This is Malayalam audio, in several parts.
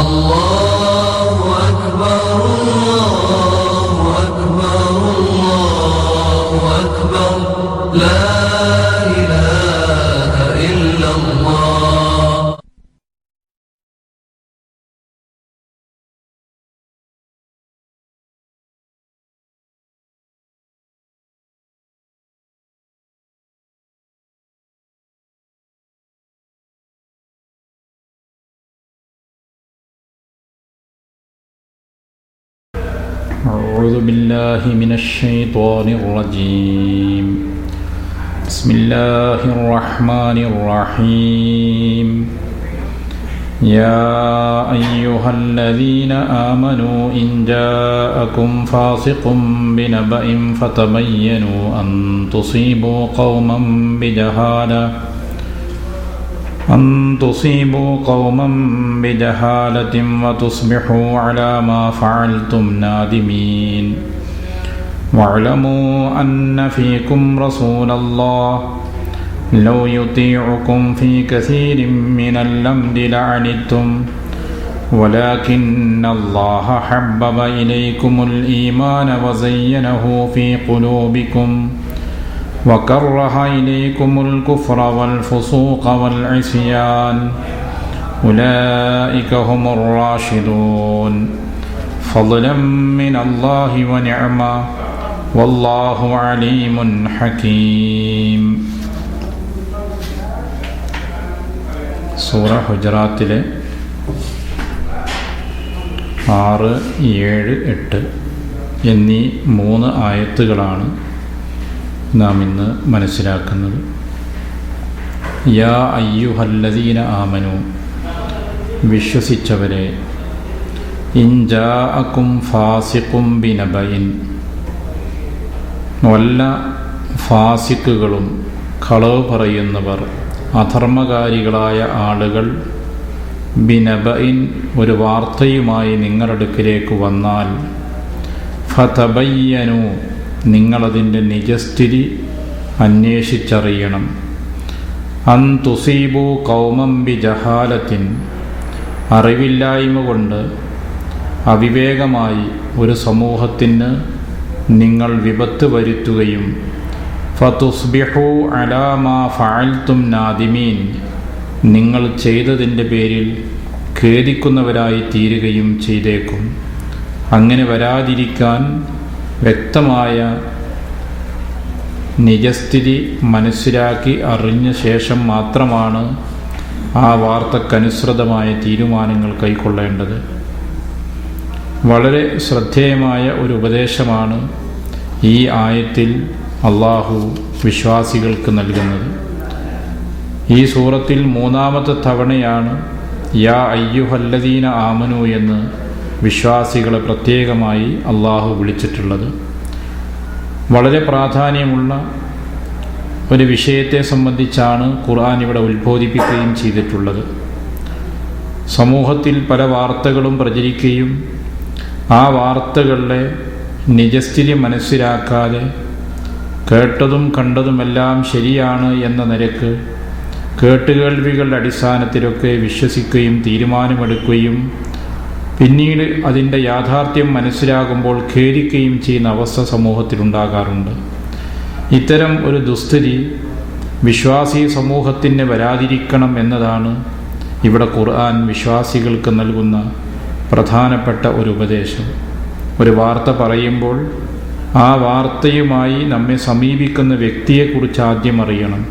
الله أكبر الله أكبر الله أكبر لا إله إلا الله. أعوذ بالله من الشيطان الرجيم. بسم الله الرحمن الرحيم. يا أيها الذين آمنوا إن جاءكم فاسق بنبأ فتبينوا أن تصيبوا قوما بجهالة وتصبحوا على ما فعلتم نادمين. واعلموا أن فيكم رسول الله لو يطيعكم في كثير من الأمر لعنتم ولكن الله حبب إليكم الإيمان وزينه في قلوبكم وكره إليكم الكفر والفسوق والعصيان أولئك هم الراشدون فضلا من الله ونعمة والله عليم حكيم. സൂറ ഹുജറാത്തിലെ 6, 7, 8 എന്നീ 3 ആയത്തുകളാണ് നാം ഇന്ന് മനസ്സിലാക്കുന്നത്. യാ അയ്യുഹല്ലദീന ആമനു, വിശ്വസിച്ചവരെ, ഇൻ ജാഅക്കും ഫാസിഖും ബിനബഇൻ, വല്ല ഫാസിക്കുകളും കളവ് പറയുന്നവർ അധർമ്മകാരികളായ ആളുകൾ ബിനബഇൻ ഒരു വാർത്തയുമായി നിങ്ങളടുക്കിലേക്ക് വന്നാൽ ഫതബയ്യനു നിങ്ങളതിൻ്റെ നിജസ്ഥിതി അന്വേഷിച്ചറിയണം. അൻ തുസീബു ഖൗമൻ ബിജഹാലത്തിൻ, അറിവില്ലായ്മ കൊണ്ട് അവിവേകമായി ഒരു സമൂഹത്തിന് നിങ്ങൾ വിപത്ത് വരുത്തുകയും ഫതുസ്ബിഹു അലാ മാ ഫഅൽതും നാദിമീൻ, നിങ്ങൾ ചെയ്തതിൻ്റെ പേരിൽ ഖേദിക്കുന്നവരായി തീരുകയും ചെയ്തേക്കും. അങ്ങനെ വരാതിരിക്കാൻ വ്യക്തമായ നിജസ്ഥിതി മനസ്സിലാക്കി അറിഞ്ഞ ശേഷം മാത്രമാണ് ആ വാർത്തക്കനുസൃതമായ തീരുമാനങ്ങൾ കൈക്കൊള്ളേണ്ടത്. വളരെ ശ്രദ്ധേയമായ ഒരു ഉപദേശമാണ് ഈ ആയത്തിൽ അള്ളാഹു വിശ്വാസികൾക്ക് നൽകുന്നത്. ഈ സൂറത്തിൽ 3-ാമത്തെ തവണയാണ് യാ അയ്യുഹല്ലദീന ആമനു എന്ന് വിശ്വാസികളെ പ്രത്യേകമായി അള്ളാഹു വിളിച്ചിട്ടുള്ളത്. വളരെ പ്രാധാന്യമുള്ള ഒരു വിഷയത്തെ സംബന്ധിച്ചാണ് ഖുർആൻ ഇവിടെ ഉത്ബോധിപ്പിക്കുകയും ചെയ്തിട്ടുള്ളത്. സമൂഹത്തിൽ പല വാർത്തകളും പ്രചരിക്കുകയും ആ വാർത്തകളുടെ നിജസ്ഥിതി മനസ്സിലാക്കാതെ കേട്ടതും കണ്ടതുമെല്ലാം ശരിയാണ് എന്ന നിലക്ക് കേട്ടുകേൾവികളുടെ അടിസ്ഥാനത്തിലൊക്കെ വിശ്വസിക്കുകയും തീരുമാനമെടുക്കുകയും പിന്നീട് അതിൻ്റെ യാഥാർത്ഥ്യം മനസ്സിലാകുമ്പോൾ ഖേദിക്കുകയും ചെയ്യുന്ന അവസ്ഥ സമൂഹത്തിലുണ്ടാകാറുണ്ട്. ഇത്തരം ഒരു ദുസ്ഥിതി വിശ്വാസി സമൂഹത്തിന് വരാതിരിക്കണം എന്നതാണ് ഇവിടെ ഖുർആൻ വിശ്വാസികൾക്ക് നൽകുന്ന പ്രധാനപ്പെട്ട ഒരു ഉപദേശം. ഒരു വാർത്ത പറയുമ്പോൾ ആ വാർത്തയുമായി നമ്മെ സമീപിക്കുന്ന വ്യക്തിയെക്കുറിച്ച് ആദ്യം അറിയണം.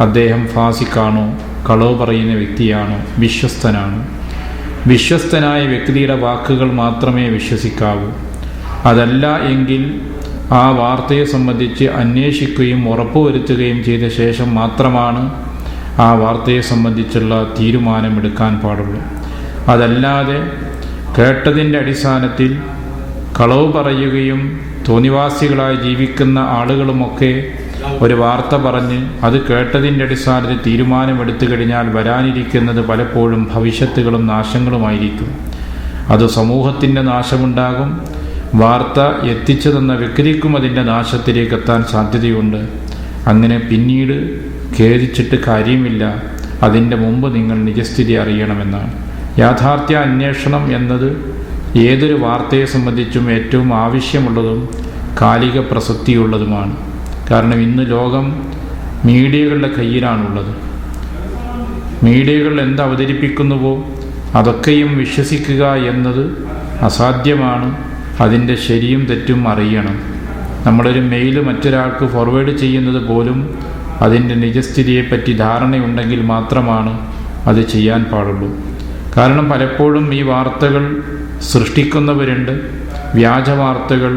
അദ്ദേഹം ഫാസിക്കാണോ, കളവ് പറയുന്ന വ്യക്തിയാണോ, വിശ്വസ്തനാണോ? വിശ്വസ്തനായ വ്യക്തിയുടെ വാക്കുകൾ മാത്രമേ വിശ്വസിക്കാവൂ. അതല്ല എങ്കിൽ ആ വാർത്തയെ സംബന്ധിച്ച് അന്വേഷിക്കുകയും ഉറപ്പുവരുത്തുകയും ചെയ്ത ശേഷം മാത്രമാണ് ആ വാർത്തയെ സംബന്ധിച്ചുള്ള തീരുമാനമെടുക്കാൻ പാടുള്ളൂ. അതല്ലാതെ കേട്ടതിൻ്റെ അടിസ്ഥാനത്തിൽ കളവ് പറയുകയും തോന്നിവാസികളായി ജീവിക്കുന്ന ആളുകളുമൊക്കെ ഒരു വാർത്ത പറഞ്ഞ് അത് കേട്ടതിൻ്റെ അടിസ്ഥാനത്തിൽ തീരുമാനമെടുത്തു കഴിഞ്ഞാൽ വരാനിരിക്കുന്നത് പലപ്പോഴും ഭവിഷ്യത്തുകളും നാശങ്ങളുമായിരിക്കും. അത് സമൂഹത്തിൻ്റെ നാശമുണ്ടാകും. വാർത്ത എത്തിച്ചു തന്ന വ്യക്തിക്കും അതിൻ്റെ നാശത്തിലേക്ക് എത്താൻ സാധ്യതയുണ്ട്. അങ്ങനെ പിന്നീട് ഖേദിച്ചിട്ട് കാര്യമില്ല. അതിൻ്റെ മുമ്പ് നിങ്ങൾ നിജസ്ഥിതി അറിയണമെന്നാണ്. യാഥാർത്ഥ്യ അന്വേഷണം എന്നത് ഏതൊരു വാർത്തയെ സംബന്ധിച്ചും ഏറ്റവും ആവശ്യമുള്ളതും കാലിക പ്രസക്തിയുള്ളതുമാണ്. കാരണം ഇന്ന് ലോകം മീഡിയകളുടെ കയ്യിലാണുള്ളത്. മീഡിയകൾ എന്ത് അവതരിപ്പിക്കുന്നുവോ അതൊക്കെയും വിശ്വസിക്കുക എന്നത് അസാധ്യമാണ്. അതിൻ്റെ ശരിയും തെറ്റും അറിയണം. നമ്മളൊരു മെയിൽ മറ്റൊരാൾക്ക് ഫോർവേഡ് ചെയ്യുന്നത് പോലും അതിൻ്റെ നിജസ്ഥിതിയെപ്പറ്റി ധാരണയുണ്ടെങ്കിൽ മാത്രമാണ് അത് ചെയ്യാൻ പാടുള്ളൂ. കാരണം പലപ്പോഴും ഈ വാർത്തകൾ സൃഷ്ടിക്കുന്നവരുണ്ട്, വ്യാജ വാർത്തകൾ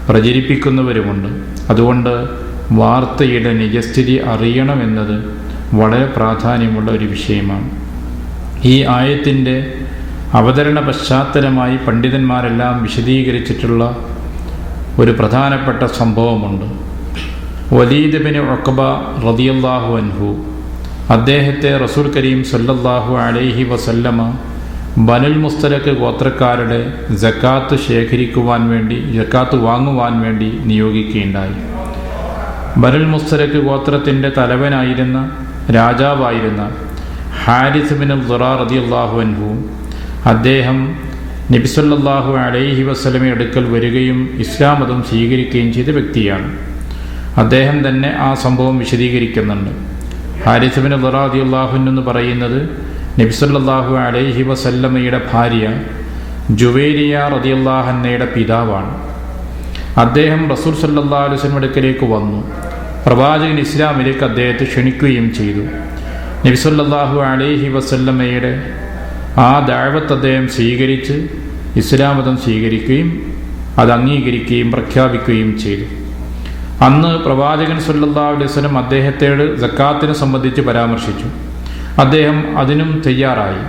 പ്രചരിപ്പിക്കുന്നവരുമുണ്ട്. അതുകൊണ്ട് വാർത്തയുടെ നിജസ്ഥിതി അറിയണമെന്നത് വളരെ പ്രാധാന്യമുള്ള ഒരു വിഷയമാണ്. ഈ ആയത്തിൻ്റെ അവതരണ പശ്ചാത്തലമായി പണ്ഡിതന്മാരെല്ലാം വിശദീകരിച്ചിട്ടുള്ള ഒരു പ്രധാനപ്പെട്ട സംഭവമുണ്ട്. വലീദ് ബിൻ ഉഖബ റളിയല്ലാഹു അൻഹു, അദ്ദേഹത്തെ റസൂൽ കരീം സല്ലല്ലാഹു അലൈഹി വസല്ലമ ബനുൽ മുസ്തലഖ് ഗോത്രക്കാരുടെ സക്കാത്ത് ശേഖരിക്കുവാൻ വേണ്ടി, സക്കാത്ത് വാങ്ങുവാൻ വേണ്ടി നിയോഗിക്കുകയുണ്ടായി. ബനുൽ മുസ്തലഖ് ഗോത്രത്തിൻ്റെ തലവനായിരുന്ന, രാജാവായിരുന്ന ഹാരിസ് ബിൻ ദുറാർ റളിയല്ലാഹു അൻഹു, അദ്ദേഹം നബി സല്ലല്ലാഹു അലൈഹി വസല്ലമയുടെ അടുക്കൽ വരികയും ഇസ്ലാം മതം സ്വീകരിക്കുകയും ചെയ്ത വ്യക്തിയാണ്. അദ്ദേഹം തന്നെ ആ സംഭവം വിശദീകരിക്കുന്നുണ്ട്. ഹാരിസ് ബിൻ ദുറാർ റളിയല്ലാഹു അൻഹു എന്ന് പറയുന്നത് നബി സല്ലല്ലാഹു അലൈഹി വസല്ലമയുടെ ഭാര്യ ജുവൈരിയ റളിയല്ലാഹു അൻഹയുടെ പിതാവാണ്. അദ്ദേഹം റസൂൽ സല്ലല്ലാഹു അലൈഹി വസല്ലമയുടെ അടുക്കലേക്ക് വന്നു. പ്രവാചകൻ ഇസ്ലാമിലേക്ക് അദ്ദേഹത്തെ ക്ഷണിക്കുകയും ചെയ്തു. നബി സല്ലല്ലാഹു അലൈഹി വസല്ലമയുടെ ആ ദഅവത്ത് അദ്ദേഹം സ്വീകരിച്ച് ഇസ്ലാം മതം സ്വീകരിക്കുകയും അത് അംഗീകരിക്കുകയും പ്രഖ്യാപിക്കുകയും ചെയ്തു. അന്ന് പ്രവാചകൻ സല്ലല്ലാഹു അലൈഹി വസല്ലം അദ്ദേഹത്തോട് സക്കാത്തിനെ സംബന്ധിച്ച് പരാമർശിച്ചു. അദ്ദേഹം അതിനും തയ്യാറായി.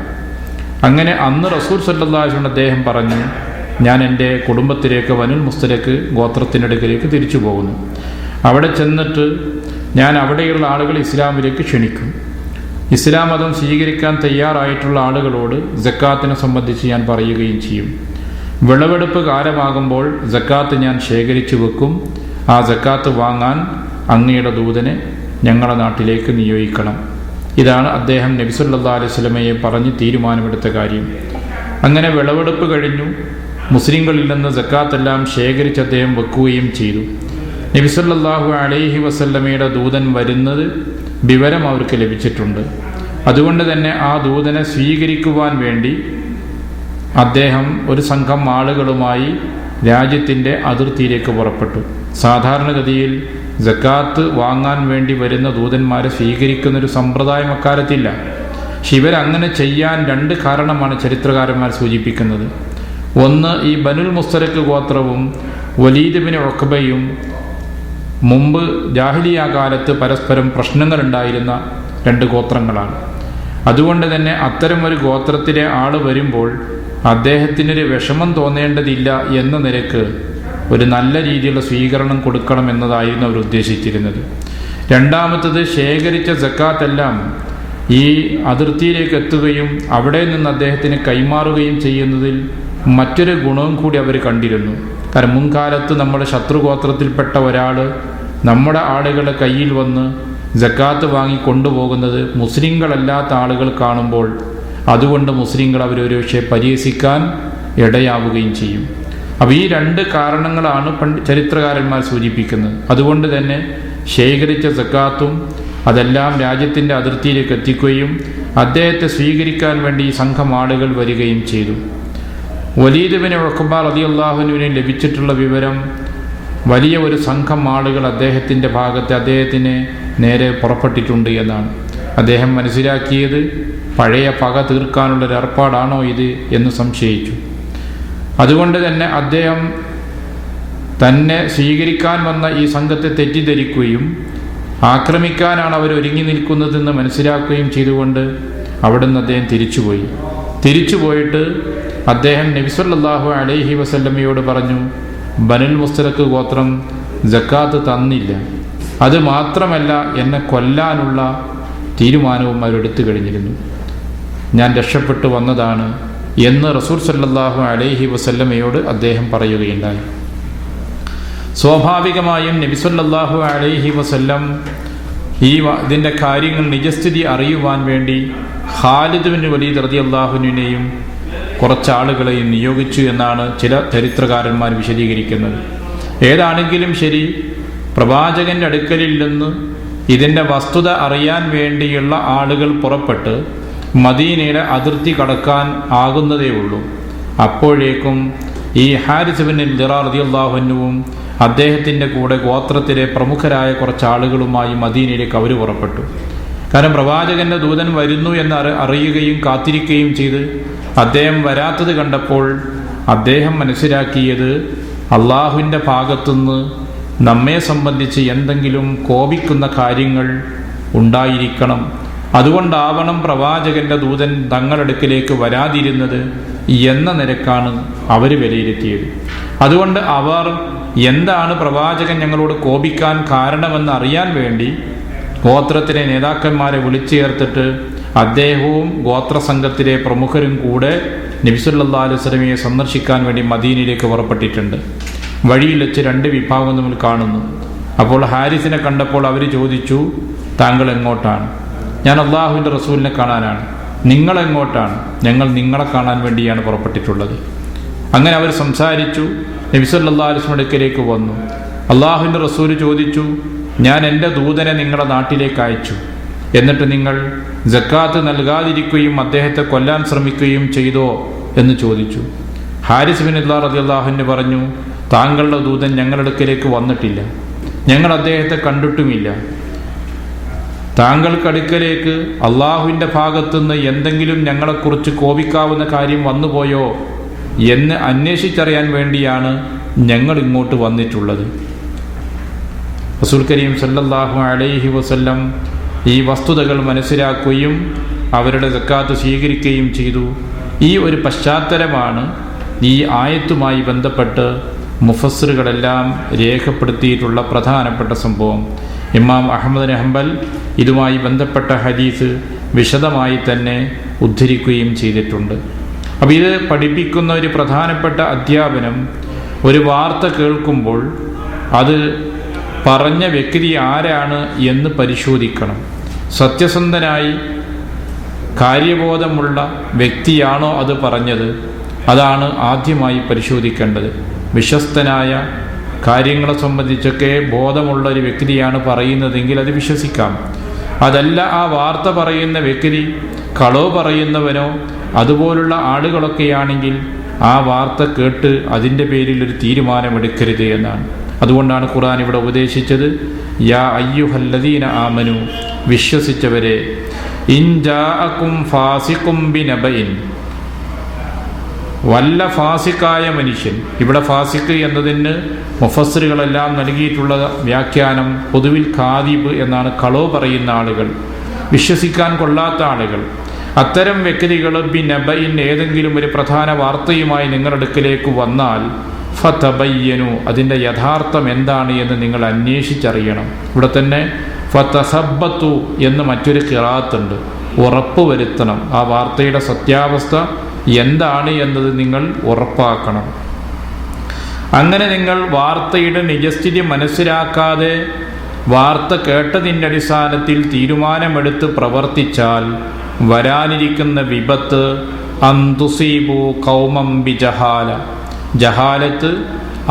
അങ്ങനെ അന്ന് റസൂൽ സല്ലല്ലാഹു അലൈഹി വസല്ലം അദ്ദേഹം പറഞ്ഞു, ഞാൻ എൻ്റെ കുടുംബത്തിലേക്ക് ബനുൽ മുസ്തലഖ് ഗോത്രത്തിനടുക്കിലേക്ക് തിരിച്ചു പോകുന്നു. അവിടെ ചെന്നിട്ട് ഞാൻ അവിടെയുള്ള ആളുകൾ ഇസ്ലാമിലേക്ക് ക്ഷണിക്കും. ഇസ്ലാം മതം സ്വീകരിക്കാൻ തയ്യാറായിട്ടുള്ള ആളുകളോട് സക്കാത്തിനെ സംബന്ധിച്ച് ഞാൻ പറയുകയും ചെയ്യും. വിളവെടുപ്പ് കാലമാകുമ്പോൾ സക്കാത്ത് ഞാൻ ശേഖരിച്ചു വെക്കും. ആ സക്കാത്ത് വാങ്ങാൻ അങ്ങയുടെ ദൂതനെ ഞങ്ങളുടെ നാട്ടിലേക്ക് നിയോഗിക്കണം. ഇതാണ് അദ്ദേഹം നബി സല്ലല്ലാഹു അലൈഹി വസല്ലമയെ പറഞ്ഞ് തീരുമാനമെടുത്ത കാര്യം. അങ്ങനെ വിളവെടുപ്പ് കഴിഞ്ഞു. മുസ്ലിങ്ങളിൽ നിന്ന് സക്കാത്തെല്ലാം ശേഖരിച്ച് അദ്ദേഹം വെക്കുകയും ചെയ്തു. നബി സല്ലല്ലാഹു അലൈഹി വസല്ലമയുടെ ദൂതൻ വരുന്നത് വിവരം അവർക്ക് ലഭിച്ചിട്ടുണ്ട്. അതുകൊണ്ട് തന്നെ ആ ദൂതനെ സ്വീകരിക്കുവാൻ വേണ്ടി അദ്ദേഹം ഒരു സംഘം ആളുകളുമായി രാജ്യത്തിൻ്റെ അതിർത്തിയിലേക്ക് പുറപ്പെട്ടു. സാധാരണഗതിയിൽ സക്കാത്ത് വാങ്ങാൻ വേണ്ടി വരുന്ന ദൂതന്മാരെ സ്വീകരിക്കുന്നൊരു സമ്പ്രദായം അക്കാലത്തില്ല. പക്ഷെ ഇവരങ്ങനെ ചെയ്യാൻ രണ്ട് കാരണമാണ് ചരിത്രകാരന്മാർ സൂചിപ്പിക്കുന്നത്. ഒന്ന്, ഈ ബനുൽ മുസ്തലഖ് ഗോത്രവും വലീദ് ബിൻ ഉഖബയും മുമ്പ് ജാഹിലിയ കാലത്ത് പരസ്പരം പ്രശ്നങ്ങളുണ്ടായിരുന്ന രണ്ട് ഗോത്രങ്ങളാണ്. അതുകൊണ്ട് തന്നെ അത്തരം ഒരു ഗോത്രത്തിലെ ആൾ വരുമ്പോൾ അദ്ദേഹത്തിനൊരു വിഷമം തോന്നേണ്ടതില്ല എന്ന നിലക്ക് ഒരു നല്ല രീതിയിലുള്ള സ്വീകരണം കൊടുക്കണം എന്നതായിരുന്നു അവർ ഉദ്ദേശിച്ചിരുന്നത്. രണ്ടാമത്തത്, ശേഖരിച്ച സക്കാത്തെല്ലാം ഈ അതിർത്തിയിലേക്ക് എത്തുകയും അവിടെ നിന്ന് അദ്ദേഹത്തിന് കൈമാറുകയും ചെയ്യുന്നതിൽ മറ്റൊരു ഗുണവും കൂടി അവർ കണ്ടിരുന്നു. കാരണം മുൻകാലത്ത് നമ്മുടെ ശത്രുഗോത്രത്തിൽപ്പെട്ട ഒരാൾ നമ്മുടെ ആളുകളുടെ കയ്യിൽ വന്ന് സക്കാത്ത് വാങ്ങി കൊണ്ടുപോകുന്നത് മുസ്ലിങ്ങളല്ലാത്ത ആളുകൾ കാണുമ്പോൾ അതുകൊണ്ട് മുസ്ലിങ്ങൾ അവരൊരു പക്ഷേ പരിഹസിക്കാൻ ഇടയാവുകയും ചെയ്യും. അപ്പോൾ ഈ രണ്ട് കാരണങ്ങളാണ് ചരിത്രകാരന്മാർ സൂചിപ്പിക്കുന്നത്. അതുകൊണ്ട് തന്നെ ശേഖരിച്ച സക്കാത്തും അതെല്ലാം രാജ്യത്തിൻ്റെ അതിർത്തിയിലേക്ക് എത്തിക്കുകയും അദ്ദേഹത്തെ സ്വീകരിക്കാൻ വേണ്ടി ഈ സംഘം ആളുകൾ വരികയും ചെയ്തു. വലീദ് ബിൻ ഉഖബ റളിയല്ലാഹു അൻഹുവിന് ലഭിച്ചിട്ടുള്ള വിവരം, വലിയ ഒരു സംഘം ആളുകൾ അദ്ദേഹത്തിൻ്റെ ഭാഗത്ത് അദ്ദേഹത്തിന് നേരെ പുറപ്പെട്ടിട്ടുണ്ട് എന്നാണ്. അദ്ദേഹം മനസ്സിലാക്കിയത് പഴയ പക തീർക്കാനുള്ളൊരു ഏർപ്പാടാണോ ഇത് എന്ന് സംശയിച്ചു. അതുകൊണ്ട് തന്നെ അദ്ദേഹം തന്നെ സ്വീകരിക്കാൻ വന്ന ഈ സംഘത്തെ തെറ്റിദ്ധരിക്കുകയും ആക്രമിക്കാനാണ് അവർ ഒരുങ്ങി നിൽക്കുന്നതെന്ന് മനസ്സിലാക്കുകയും ചെയ്തുകൊണ്ട് അവിടുന്ന് അദ്ദേഹം തിരിച്ചുപോയിട്ട് അദ്ദേഹം നബി സല്ലല്ലാഹു അലൈഹി വസല്ലമയോട് പറഞ്ഞു, ബനുൽ മുസ്തലഖ് ഗോത്രം സക്കാത്ത് തന്നില്ല, അത് മാത്രമല്ല എന്നെ കൊല്ലാനുള്ള തീരുമാനവും അവരെടുത്തു കഴിഞ്ഞിരുന്നു, ഞാൻ രക്ഷപ്പെട്ടു വന്നതാണ് എന്ന് റസൂൽ സല്ലല്ലാഹു അലൈഹി വസല്ലമയോട് അദ്ദേഹം പറയുകയുണ്ടായി. സ്വാഭാവികമായും നബി സല്ലല്ലാഹു അലൈഹി വസല്ലം ഇതിൻ്റെ കാര്യങ്ങൾ നിജസ്ഥിതി അറിയുവാൻ വേണ്ടി ഖാലിദ് ബിൻ വലീദ് റളിയല്ലാഹുവിനെയും കുറച്ചാളുകളെയും നിയോഗിച്ചു എന്നാണ് ചില ചരിത്രകാരന്മാർ വിശദീകരിക്കുന്നത്. ഏതാണെങ്കിലും ശരി, പ്രവാചകന്റെ അടുക്കലിൽ നിന്ന് ഇതിൻ്റെ വസ്തുത അറിയാൻ വേണ്ടിയുള്ള ആളുകൾ പുറപ്പെട്ട് മദീനയുടെ അതിർത്തി കടക്കാൻ ആകുന്നതേ ഉള്ളൂ. അപ്പോഴേക്കും ഈ ഹാരിസ് ബിൻ ദിറാർ റളിയല്ലാഹു അൻഹുവും അദ്ദേഹത്തിൻ്റെ കൂടെ ഗോത്രത്തിലെ പ്രമുഖരായ കുറച്ചാളുകളുമായി മദീനയിലേക്ക് അവർ പുറപ്പെട്ടു. കാരണം പ്രവാചകന്റെ ദൂതൻ വരുന്നു എന്ന് അറിയുകയും കാത്തിരിക്കുകയും ചെയ്ത് അദ്ദേഹം വരാത്തത് കണ്ടപ്പോൾ അദ്ദേഹം മനസ്സിലാക്കിയത് അള്ളാഹുവിൻ്റെ ഭാഗത്തുനിന്ന് നമ്മെ സംബന്ധിച്ച് എന്തെങ്കിലും കോപിക്കുന്ന കാര്യങ്ങൾ ഉണ്ടായിരിക്കണം, അതുകൊണ്ടാവണം പ്രവാചകന്റെ ദൂതൻ തങ്ങളടുക്കിലേക്ക് വരാതിരുന്നത് എന്ന നിലക്കാണ് അവർ വിലയിരുത്തിയത്. അതുകൊണ്ട് അവർ എന്താണ് പ്രവാചകൻ ഞങ്ങളോട് കോപിക്കാൻ കാരണമെന്ന് അറിയാൻ വേണ്ടി ഗോത്രത്തിലെ നേതാക്കന്മാരെ വിളിച്ചു ചേർത്തിട്ട് അദ്ദേഹവും ഗോത്രസംഘത്തിലെ പ്രമുഖരും കൂടെ നബി സല്ലല്ലാഹു അലൈഹി വസല്ലമയെ സന്ദർശിക്കാൻ വേണ്ടി മദീനയിലേക്ക് പുറപ്പെട്ടിട്ടുണ്ട്. വഴിയിൽ വെച്ച് രണ്ട് വിഭാഗം നമ്മൾ കാണുന്നു. അപ്പോൾ ഹാരിസിനെ കണ്ടപ്പോൾ അവർ ചോദിച്ചു, താങ്കൾ എങ്ങോട്ടാണ്? ഞാൻ അള്ളാഹുവിൻ്റെ റസൂലിനെ കാണാനാണ്. നിങ്ങൾ എങ്ങോട്ടാണ്? ഞങ്ങൾ നിങ്ങളെ കാണാൻ വേണ്ടിയാണ് പുറപ്പെട്ടിട്ടുള്ളത്. അങ്ങനെ അവർ സംസാരിച്ചു. നബി സല്ലല്ലാഹു അലൈഹി വസല്ലം അടുക്കലേക്ക് വന്നു. അള്ളാഹുവിൻ്റെ റസൂല് ചോദിച്ചു, ഞാൻ എൻ്റെ ദൂതനെ നിങ്ങളുടെ നാട്ടിലേക്ക് അയച്ചു, എന്നിട്ട് നിങ്ങൾ സക്കാത്ത് നൽകാതിരിക്കുകയും അദ്ദേഹത്തെ കൊല്ലാൻ ശ്രമിക്കുകയും ചെയ്തോ എന്ന് ചോദിച്ചു. ഹാരിസ് ബിൻ ദിറാർ റളിയല്ലാഹു അൻഹു പറഞ്ഞു, താങ്കളുടെ ദൂതൻ ഞങ്ങളുടെ അടുക്കലേക്ക് വന്നിട്ടില്ല, ഞങ്ങൾ അദ്ദേഹത്തെ കണ്ടിട്ടുമില്ല. താങ്കൾക്കടുക്കലേക്ക് അള്ളാഹുവിൻ്റെ ഭാഗത്തുനിന്ന് എന്തെങ്കിലും ഞങ്ങളെക്കുറിച്ച് കോപിക്കാവുന്ന കാര്യം വന്നുപോയോ എന്ന് അന്വേഷിച്ചറിയാൻ വേണ്ടിയാണ് ഞങ്ങൾ ഇങ്ങോട്ട് വന്നിട്ടുള്ളത്. റസൂൽ കരീം സല്ലല്ലാഹു അലൈഹി വസല്ലം ഈ വസ്തുതകൾ മനസ്സിലാക്കുകയും അവരുടെ സക്കാത്ത് സ്വീകരിക്കുകയും ചെയ്തു. ഈ ഒരു പശ്ചാത്തലമാണ് ഈ ആയത്തുമായി ബന്ധപ്പെട്ട് മുഫസ്സിറുകളെല്ലാം രേഖപ്പെടുത്തിയിട്ടുള്ള പ്രധാനപ്പെട്ട സംഭവം. ഇമാം അഹ്മദ് ബിൻ ഹംബൽ ഇതുമായി ബന്ധപ്പെട്ട ഹദീസ് വിശദമായി തന്നെ ഉദ്ധരിക്കുകയും ചെയ്തിട്ടുണ്ട്. അപ്പോൾ ഇത് പഠിപ്പിക്കുന്ന ഒരു പ്രധാനപ്പെട്ട അധ്യാപനം, ഒരു വാർത്ത കേൾക്കുമ്പോൾ അത് പറഞ്ഞ വ്യക്തി ആരാണ് എന്ന് പരിശോധിക്കണം. സത്യസന്ധനായി കാര്യബോധമുള്ള വ്യക്തിയാണോ അത് പറഞ്ഞത്, അതാണ് ആദ്യമായി പരിശോധിക്കേണ്ടത്. വിശ്വസ്തനായ കാര്യങ്ങളെ സംബന്ധിച്ചൊക്കെ ബോധമുള്ള ഒരു വ്യക്തിയാണ് പറയുന്നതെങ്കിൽ അത് വിശ്വസിക്കാം. അതല്ല, ആ വാർത്ത പറയുന്ന വ്യക്തി കളവ് പറയുന്നവനോ അതുപോലുള്ള ആളുകളൊക്കെയാണെങ്കിൽ ആ വാർത്ത കേട്ട് അതിൻ്റെ പേരിൽ ഒരു തീരുമാനമെടുക്കരുത് എന്നാണ്. അതുകൊണ്ടാണ് ഖുർആൻ ഇവിടെ ഉപദേശിച്ചത്, യാ അയ്യുഹല്ലദീന ആമനു, വിശ്വസിച്ചവരെ, ഇൻ ജാഅകും ഫാസിഖും ബിനബഇൻ, വല്ല ഫാസിക്കായ മനുഷ്യൻ. ഇവിടെ ഫാസിഖ് എന്നതിന് മുഫസ്സിറുകളെല്ലാം നൽകിയിട്ടുള്ള വ്യാഖ്യാനം പൊതുവിൽ ഖാദിബ് എന്നാണ്, കളവ് പറയുന്ന ആളുകൾ, വിശ്വസിക്കാൻ കൊള്ളാത്ത ആളുകൾ. അത്തരം വ്യക്തികൾ ബിനബഇൻ, ഏതെങ്കിലും ഒരു പ്രധാന വാർത്തയുമായി നിങ്ങളുടെ അടുക്കലേക്ക് വന്നാൽ ഫതബയ്യനു, അതിൻ്റെ യഥാർത്ഥം എന്താണ് എന്ന് നിങ്ങൾ അന്വേഷിച്ചറിയണം. ഇവിടെ തന്നെ ഫതസബ്ബത്തു എന്ന് മറ്റൊരു ഖിറാഅത്തുണ്ട്, ഉറപ്പുവരുത്തണം. ആ വാർത്തയുടെ സത്യാവസ്ഥ എന്താണ് എന്നത് നിങ്ങൾ ഉറപ്പാക്കണം. അങ്ങനെ നിങ്ങൾ വാർത്തയുടെ നിജസ്ഥിതി മനസ്സിലാക്കാതെ വാർത്ത കേട്ടതിൻ്റെ അടിസ്ഥാനത്തിൽ തീരുമാനമെടുത്ത് പ്രവർത്തിച്ചാൽ വരാനിരിക്കുന്ന വിപത്ത് അന്തുസീബു കൗമം ബിജഹാല, ജഹാലത്ത്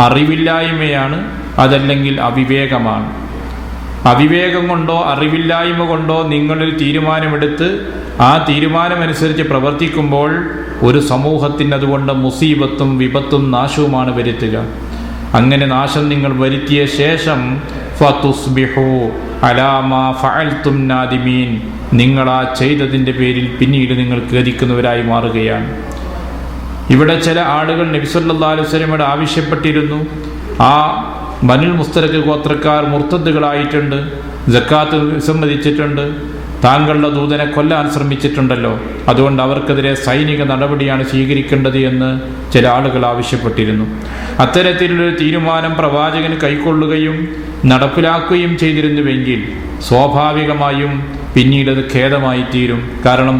അറിവില്ലായ്മയാണ്, അതല്ലെങ്കിൽ അവിവേകമാണ്. അവിവേകം കൊണ്ടോ അറിവില്ലായ്മ കൊണ്ടോ നിങ്ങളൊരു തീരുമാനമെടുത്ത് ആ തീരുമാനമനുസരിച്ച് പ്രവർത്തിക്കുമ്പോൾ ഒരു സമൂഹത്തിന് അതുകൊണ്ട് മുസീബത്തും വിപത്തും നാശവുമാണ് വരുത്തുക. അങ്ങനെ നാശം നിങ്ങൾ വരുത്തിയ ശേഷം ഫതുസ്ബിഹു അലാ മാ ഫഅൽതും നാദിമീൻ, നിങ്ങൾ ആ ചെയ്തതിൻ്റെ പേരിൽ പിന്നീട് നിങ്ങൾ ഖേദിക്കുന്നവരായി മാറുകയാണ്. ഇവിടെ ചില ആളുകൾ നബി സല്ലല്ലാഹു അലൈഹി വസല്ലമയോട് ആവശ്യപ്പെട്ടിരുന്നു, ആ ബനുൽ മുസ്തലഖ് ഗോത്രക്കാർ മുർത്തദ്ദുകളായിട്ടുണ്ട്, സക്കാത്ത് വിസമ്മതിച്ചിട്ടുണ്ട്, താങ്കളുടെ ദൂതനെ കൊല്ലാൻ ശ്രമിച്ചിട്ടുണ്ടല്ലോ, അതുകൊണ്ട് അവർക്കെതിരെ സൈനിക നടപടിയാണ് സ്വീകരിക്കേണ്ടത് എന്ന് ചില ആളുകൾ ആവശ്യപ്പെട്ടിരുന്നു. അത്തരത്തിലൊരു തീരുമാനം പ്രവാചകൻ കൈക്കൊള്ളുകയും നടപ്പിലാക്കുകയും ചെയ്തിരുന്നുവെങ്കിൽ സ്വാഭാവികമായും പിന്നീടത് ഖേദമായി തീരും. കാരണം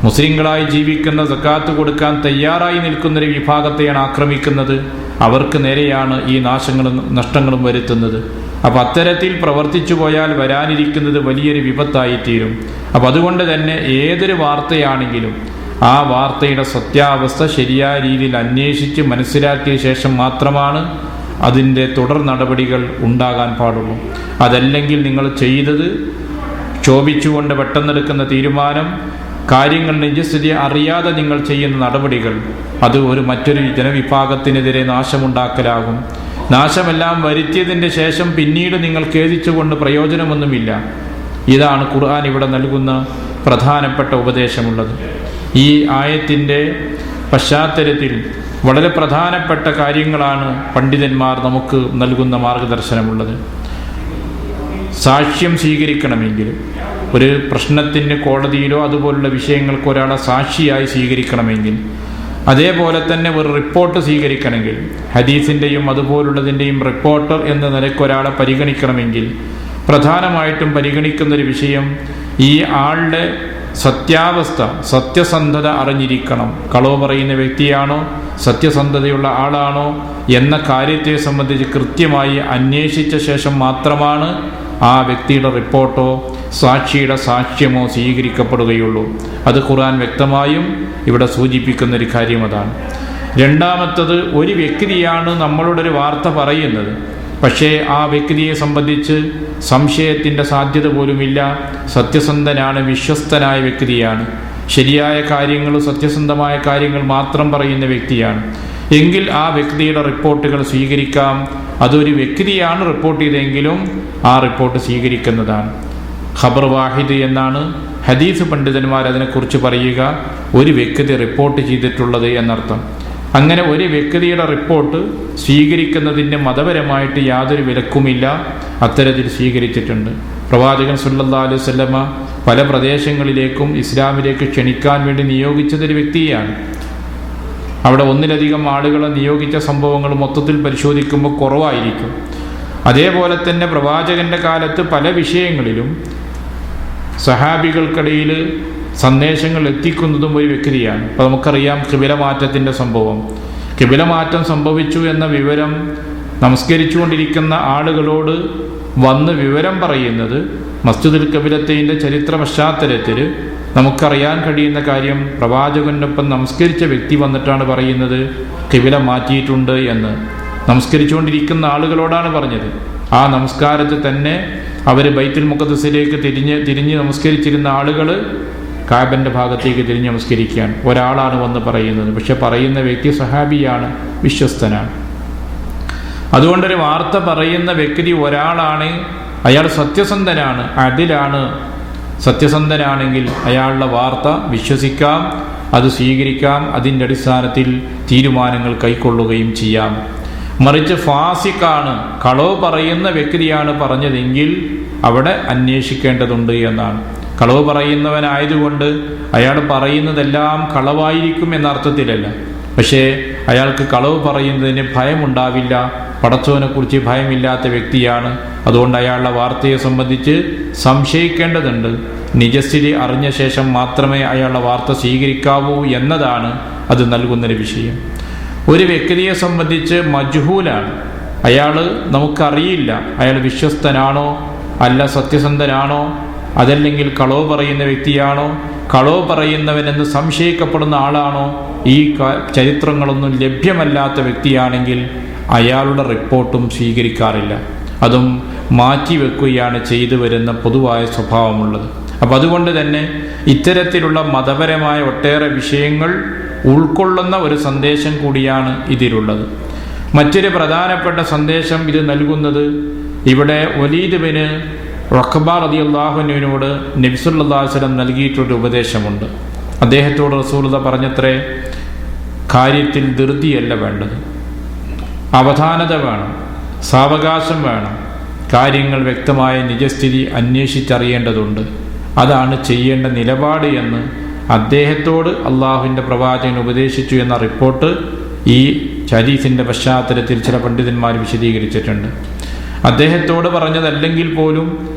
മുസ്ലിങ്ങളായി ജീവിക്കുന്ന സക്കാത്ത് കൊടുക്കാൻ തയ്യാറായി നിൽക്കുന്നൊരു വിഭാഗത്തെയാണ് ആക്രമിക്കുന്നത്. അവർക്ക് നേരെയാണ് ഈ നാശങ്ങളും നഷ്ടങ്ങളും വരുത്തുന്നത്. അപ്പം അത്തരത്തിൽ പ്രവർത്തിച്ചു പോയാൽ വരാനിരിക്കുന്നത് വലിയൊരു വിപത്തായിത്തീരും. അപ്പം അതുകൊണ്ട് തന്നെ ഏതൊരു വാർത്തയാണെങ്കിലും ആ വാർത്തയുടെ സത്യാവസ്ഥ ശരിയായ രീതിയിൽ അന്വേഷിച്ച് മനസ്സിലാക്കിയ ശേഷം മാത്രമാണ് അതിൻ്റെ തുടർ നടപടികൾ ഉണ്ടാകാൻ പാടുള്ളൂ. അതല്ലെങ്കിൽ നിങ്ങൾ ചെയ്തത് ക്ഷോഭിച്ചുകൊണ്ട് പെട്ടെന്നെടുക്കുന്ന തീരുമാനം, കാര്യങ്ങൾ നിജസ്ഥിതി അറിയാതെ നിങ്ങൾ ചെയ്യുന്ന നടപടികൾ, അത് മറ്റൊരു ജനവിഭാഗത്തിനെതിരെ നാശമുണ്ടാക്കലാകും. നാശമെല്ലാം വരുത്തിയതിൻ്റെ ശേഷം പിന്നീട് നിങ്ങൾ ഖേദിച്ചുകൊണ്ട് പ്രയോജനമൊന്നുമില്ല. ഇതാണ് ഖുർആൻ ഇവിടെ നൽകുന്ന പ്രധാനപ്പെട്ട ഉപദേശമുള്ളത്. ഈ ആയത്തിൻ്റെ പശ്ചാത്തലത്തിൽ വളരെ പ്രധാനപ്പെട്ട കാര്യങ്ങളാണ് പണ്ഡിതന്മാർ നമുക്ക് നൽകുന്ന മാർഗദർശനമുള്ളത്. സാക്ഷ്യം സ്വീകരിക്കണമെങ്കിൽ, ഒരു പ്രശ്നത്തിന് കോടതിയിലോ അതുപോലുള്ള വിഷയങ്ങൾക്ക് ഒരാളെ സാക്ഷിയായി സ്വീകരിക്കണമെങ്കിൽ, അതേപോലെ തന്നെ ഒരു റിപ്പോർട്ട് സ്വീകരിക്കണമെങ്കിൽ, ഹദീസിൻ്റെയും അതുപോലുള്ളതിൻ്റെയും റിപ്പോർട്ടർ എന്ന നിലയ്ക്ക് ഒരാളെ പരിഗണിക്കണമെങ്കിൽ പ്രധാനമായിട്ടും പരിഗണിക്കുന്നൊരു വിഷയം ഈ ആളുടെ സത്യാവസ്ഥ, സത്യസന്ധത അറിഞ്ഞിരിക്കണം. കളവ് പറയുന്ന വ്യക്തിയാണോ, സത്യസന്ധതയുള്ള ആളാണോ എന്ന കാര്യത്തെ സംബന്ധിച്ച് കൃത്യമായി അന്വേഷിച്ച ശേഷം മാത്രമാണ് ആ വ്യക്തിയുടെ റിപ്പോർട്ടോ സാക്ഷിയുടെ സാക്ഷ്യമോ സ്വീകരിക്കപ്പെടുകയുള്ളൂ. അത് ഖുർആൻ വ്യക്തമായും ഇവിടെ സൂചിപ്പിക്കുന്നൊരു കാര്യം അതാണ്. രണ്ടാമത്തത്, ഒരു വ്യക്തിയാണ് നമ്മളുടെ ഒരു വാർത്ത പറയുന്നത്, പക്ഷേ ആ വ്യക്തിയെ സംബന്ധിച്ച് സംശയത്തിൻ്റെ സാധ്യത പോലുമില്ല. സത്യസന്ധനാണ്, വിശ്വസ്തനായ വ്യക്തിയാണ്, ശരിയായ കാര്യങ്ങൾ, സത്യസന്ധമായ കാര്യങ്ങൾ മാത്രം പറയുന്ന വ്യക്തിയാണ് എങ്കിൽ ആ വ്യക്തിയുടെ റിപ്പോർട്ടുകൾ സ്വീകരിക്കാം. അതൊരു വ്യക്തിയാണ് റിപ്പോർട്ട് ചെയ്തെങ്കിലും ആ റിപ്പോർട്ട് സ്വീകരിക്കുന്നതാണ്. ഖബർ വാഹിദ് എന്നാണ് ഹദീസ് പണ്ഡിതന്മാർ അതിനെക്കുറിച്ച് പറയുക. ഒരു വ്യക്തി റിപ്പോർട്ട് ചെയ്തിട്ടുള്ളത് എന്നർത്ഥം. അങ്ങനെ ഒരു വ്യക്തിയുടെ റിപ്പോർട്ട് സ്വീകരിക്കുന്നതിന് മതപരമായിട്ട് യാതൊരു വിലക്കുമില്ല. അത്തരത്തിൽ സ്വീകരിച്ചിട്ടുണ്ട്. പ്രവാചകൻ സല്ലല്ലാഹു അലൈഹി വസല്ലമ പല പ്രദേശങ്ങളിലേക്കും ഇസ്ലാമിലേക്ക് ക്ഷണിക്കാൻ വേണ്ടി നിയോഗിച്ചതൊരു വ്യക്തിയാണ്. അവിടെ ഒന്നിലധികം ആളുകളെ നിയോഗിച്ച സംഭവങ്ങൾ മൊത്തത്തിൽ പരിശോധിക്കുമ്പോൾ കുറവായിരിക്കും. അതേപോലെ തന്നെ പ്രവാചകന്റെ കാലത്ത് പല വിഷയങ്ങളിലും സഹാബികൾക്കിടയിൽ സന്ദേശങ്ങൾ എത്തിക്കുന്നതും ഒരു വ്യക്തിയാണ്. അപ്പോൾ നമുക്കറിയാം ഖിബിലമാറ്റത്തിൻ്റെ സംഭവം. ഖിബിലമാറ്റം സംഭവിച്ചു എന്ന വിവരം നമസ്കരിച്ചുകൊണ്ടിരിക്കുന്ന ആളുകളോട് വന്ന് വിവരം പറയുന്നത് മസ്ജിദുൽ ഖിബലത്തൈൻ്റെ ചരിത്ര പശ്ചാത്തലത്തിൽ നമുക്കറിയാൻ കഴിയുന്ന കാര്യം, പ്രവാചകൻ്റെ ഒപ്പം നമസ്കരിച്ച വ്യക്തി വന്നിട്ടാണ് പറയുന്നത് ഖിബില മാറ്റിയിട്ടുണ്ട് എന്ന്. നമസ്കരിച്ചുകൊണ്ടിരിക്കുന്ന ആളുകളോടാണ് പറഞ്ഞത്. ആ നമസ്കാരത്തിൽ തന്നെ അവർ ബൈത്തുൽ മുഖദ്ദസിലേക്ക് തിരിഞ്ഞ് നമസ്കരിച്ചിരുന്ന ആളുകൾ കാബൻ്റെ ഭാഗത്തേക്ക് തിരിഞ്ഞ് നമസ്കരിക്കുകയാണ്. ഒരാളാണ് വന്ന് പറയുന്നത്, പക്ഷെ പറയുന്ന വ്യക്തി സഹാബിയാണ്, വിശ്വസ്തനാണ്. അതുകൊണ്ടൊരു വാർത്ത പറയുന്ന വ്യക്തി ഒരാളാണ്, അയാൾ സത്യസന്ധനാണ്, അതിലാണ്. സത്യസന്ധനാണെങ്കിൽ അയാളുടെ വാർത്ത വിശ്വസിക്കാം, അത് സ്വീകരിക്കാം, അതിൻ്റെ അടിസ്ഥാനത്തിൽ തീരുമാനങ്ങൾ കൈക്കൊള്ളുകയും ചെയ്യാം. മറിച്ച് ഫാസിക്കാണ്, കളവ് പറയുന്ന വ്യക്തിയാണ് പറഞ്ഞതെങ്കിൽ അവിടെ അന്വേഷിക്കേണ്ടതുണ്ട് എന്നാണ്. കളവ് പറയുന്നവനായതുകൊണ്ട് അയാൾ പറയുന്നതെല്ലാം കളവായിരിക്കും എന്ന അർത്ഥത്തിലല്ല. പക്ഷേ അയാൾക്ക് കളവ് പറയുന്നതിന് ഭയമുണ്ടാവില്ല, പടച്ചവനെക്കുറിച്ച് ഭയമില്ലാത്ത വ്യക്തിയാണ്. അതുകൊണ്ട് അയാളുടെ വാർത്തയെ സംബന്ധിച്ച് സംശയിക്കേണ്ടതുണ്ട്. നിജസ്ഥിതി അറിഞ്ഞ ശേഷം മാത്രമേ അയാളുടെ വാർത്ത സ്വീകരിക്കാവൂ എന്നതാണ് അത് നൽകുന്നൊരു വിഷയം. ഒരു വ്യക്തിയെ സംബന്ധിച്ച് മജ്ഹൂലാണ്, അയാൾ നമുക്കറിയില്ല അയാൾ വിശ്വസ്തനാണോ അല്ല സത്യസന്ധനാണോ, അതല്ലെങ്കിൽ കളവ് പറയുന്ന വ്യക്തിയാണോ, കളവ് പറയുന്നവനെന്ന് സംശയിക്കപ്പെടുന്ന ആളാണോ, ഈ ചരിത്രങ്ങളൊന്നും ലഭ്യമല്ലാത്ത വ്യക്തിയാണെങ്കിൽ അയാളുടെ റിപ്പോർട്ടും സ്വീകരിക്കാറില്ല. അതും മാറ്റിവെക്കുകയാണ് ചെയ്തു വരുന്ന പൊതുവായ സ്വഭാവമുള്ളത്. അപ്പം അതുകൊണ്ട് തന്നെ ഇത്തരത്തിലുള്ള മതപരമായ ഒട്ടേറെ വിഷയങ്ങൾ ഉൾക്കൊള്ളുന്ന ഒരു സന്ദേശം കൂടിയാണ് ഇതിലുള്ളത്. മറ്റൊരു പ്രധാനപ്പെട്ട സന്ദേശം ഇത് നൽകുന്നത്, ഇവിടെ വലീദ് ബിൻ ഉഖബ റളിയല്ലാഹു അൻഹുവിനോട് നബി സല്ലല്ലാഹു അലൈഹി വസല്ലം നൽകിയിട്ടൊരു ഉപദേശമുണ്ട്. അദ്ദേഹത്തോട് റസൂലുള്ളാഹി പറഞ്ഞത്രേ, കാര്യത്തിൽ ധൃതിയല്ല വേണ്ടത്, അവധാനത വേണം, സാവകാശം വേണം, കാര്യങ്ങൾ വ്യക്തമായ നിജസ്ഥിതി അന്വേഷിച്ചറിയേണ്ടതുണ്ട്, അതാണ് ചെയ്യേണ്ട നിലപാട് എന്ന് അദ്ദേഹത്തോട് അള്ളാഹുവിൻ്റെ പ്രവാചകൻ ഉപദേശിച്ചു എന്ന റിപ്പോർട്ട് ഈ ഹദീസിൻ്റെ പശ്ചാത്തലത്തിൽ ചില പണ്ഡിതന്മാർ വിശദീകരിച്ചിട്ടുണ്ട്. അദ്ദേഹത്തോട് പറഞ്ഞതല്ലെങ്കിൽ പോലും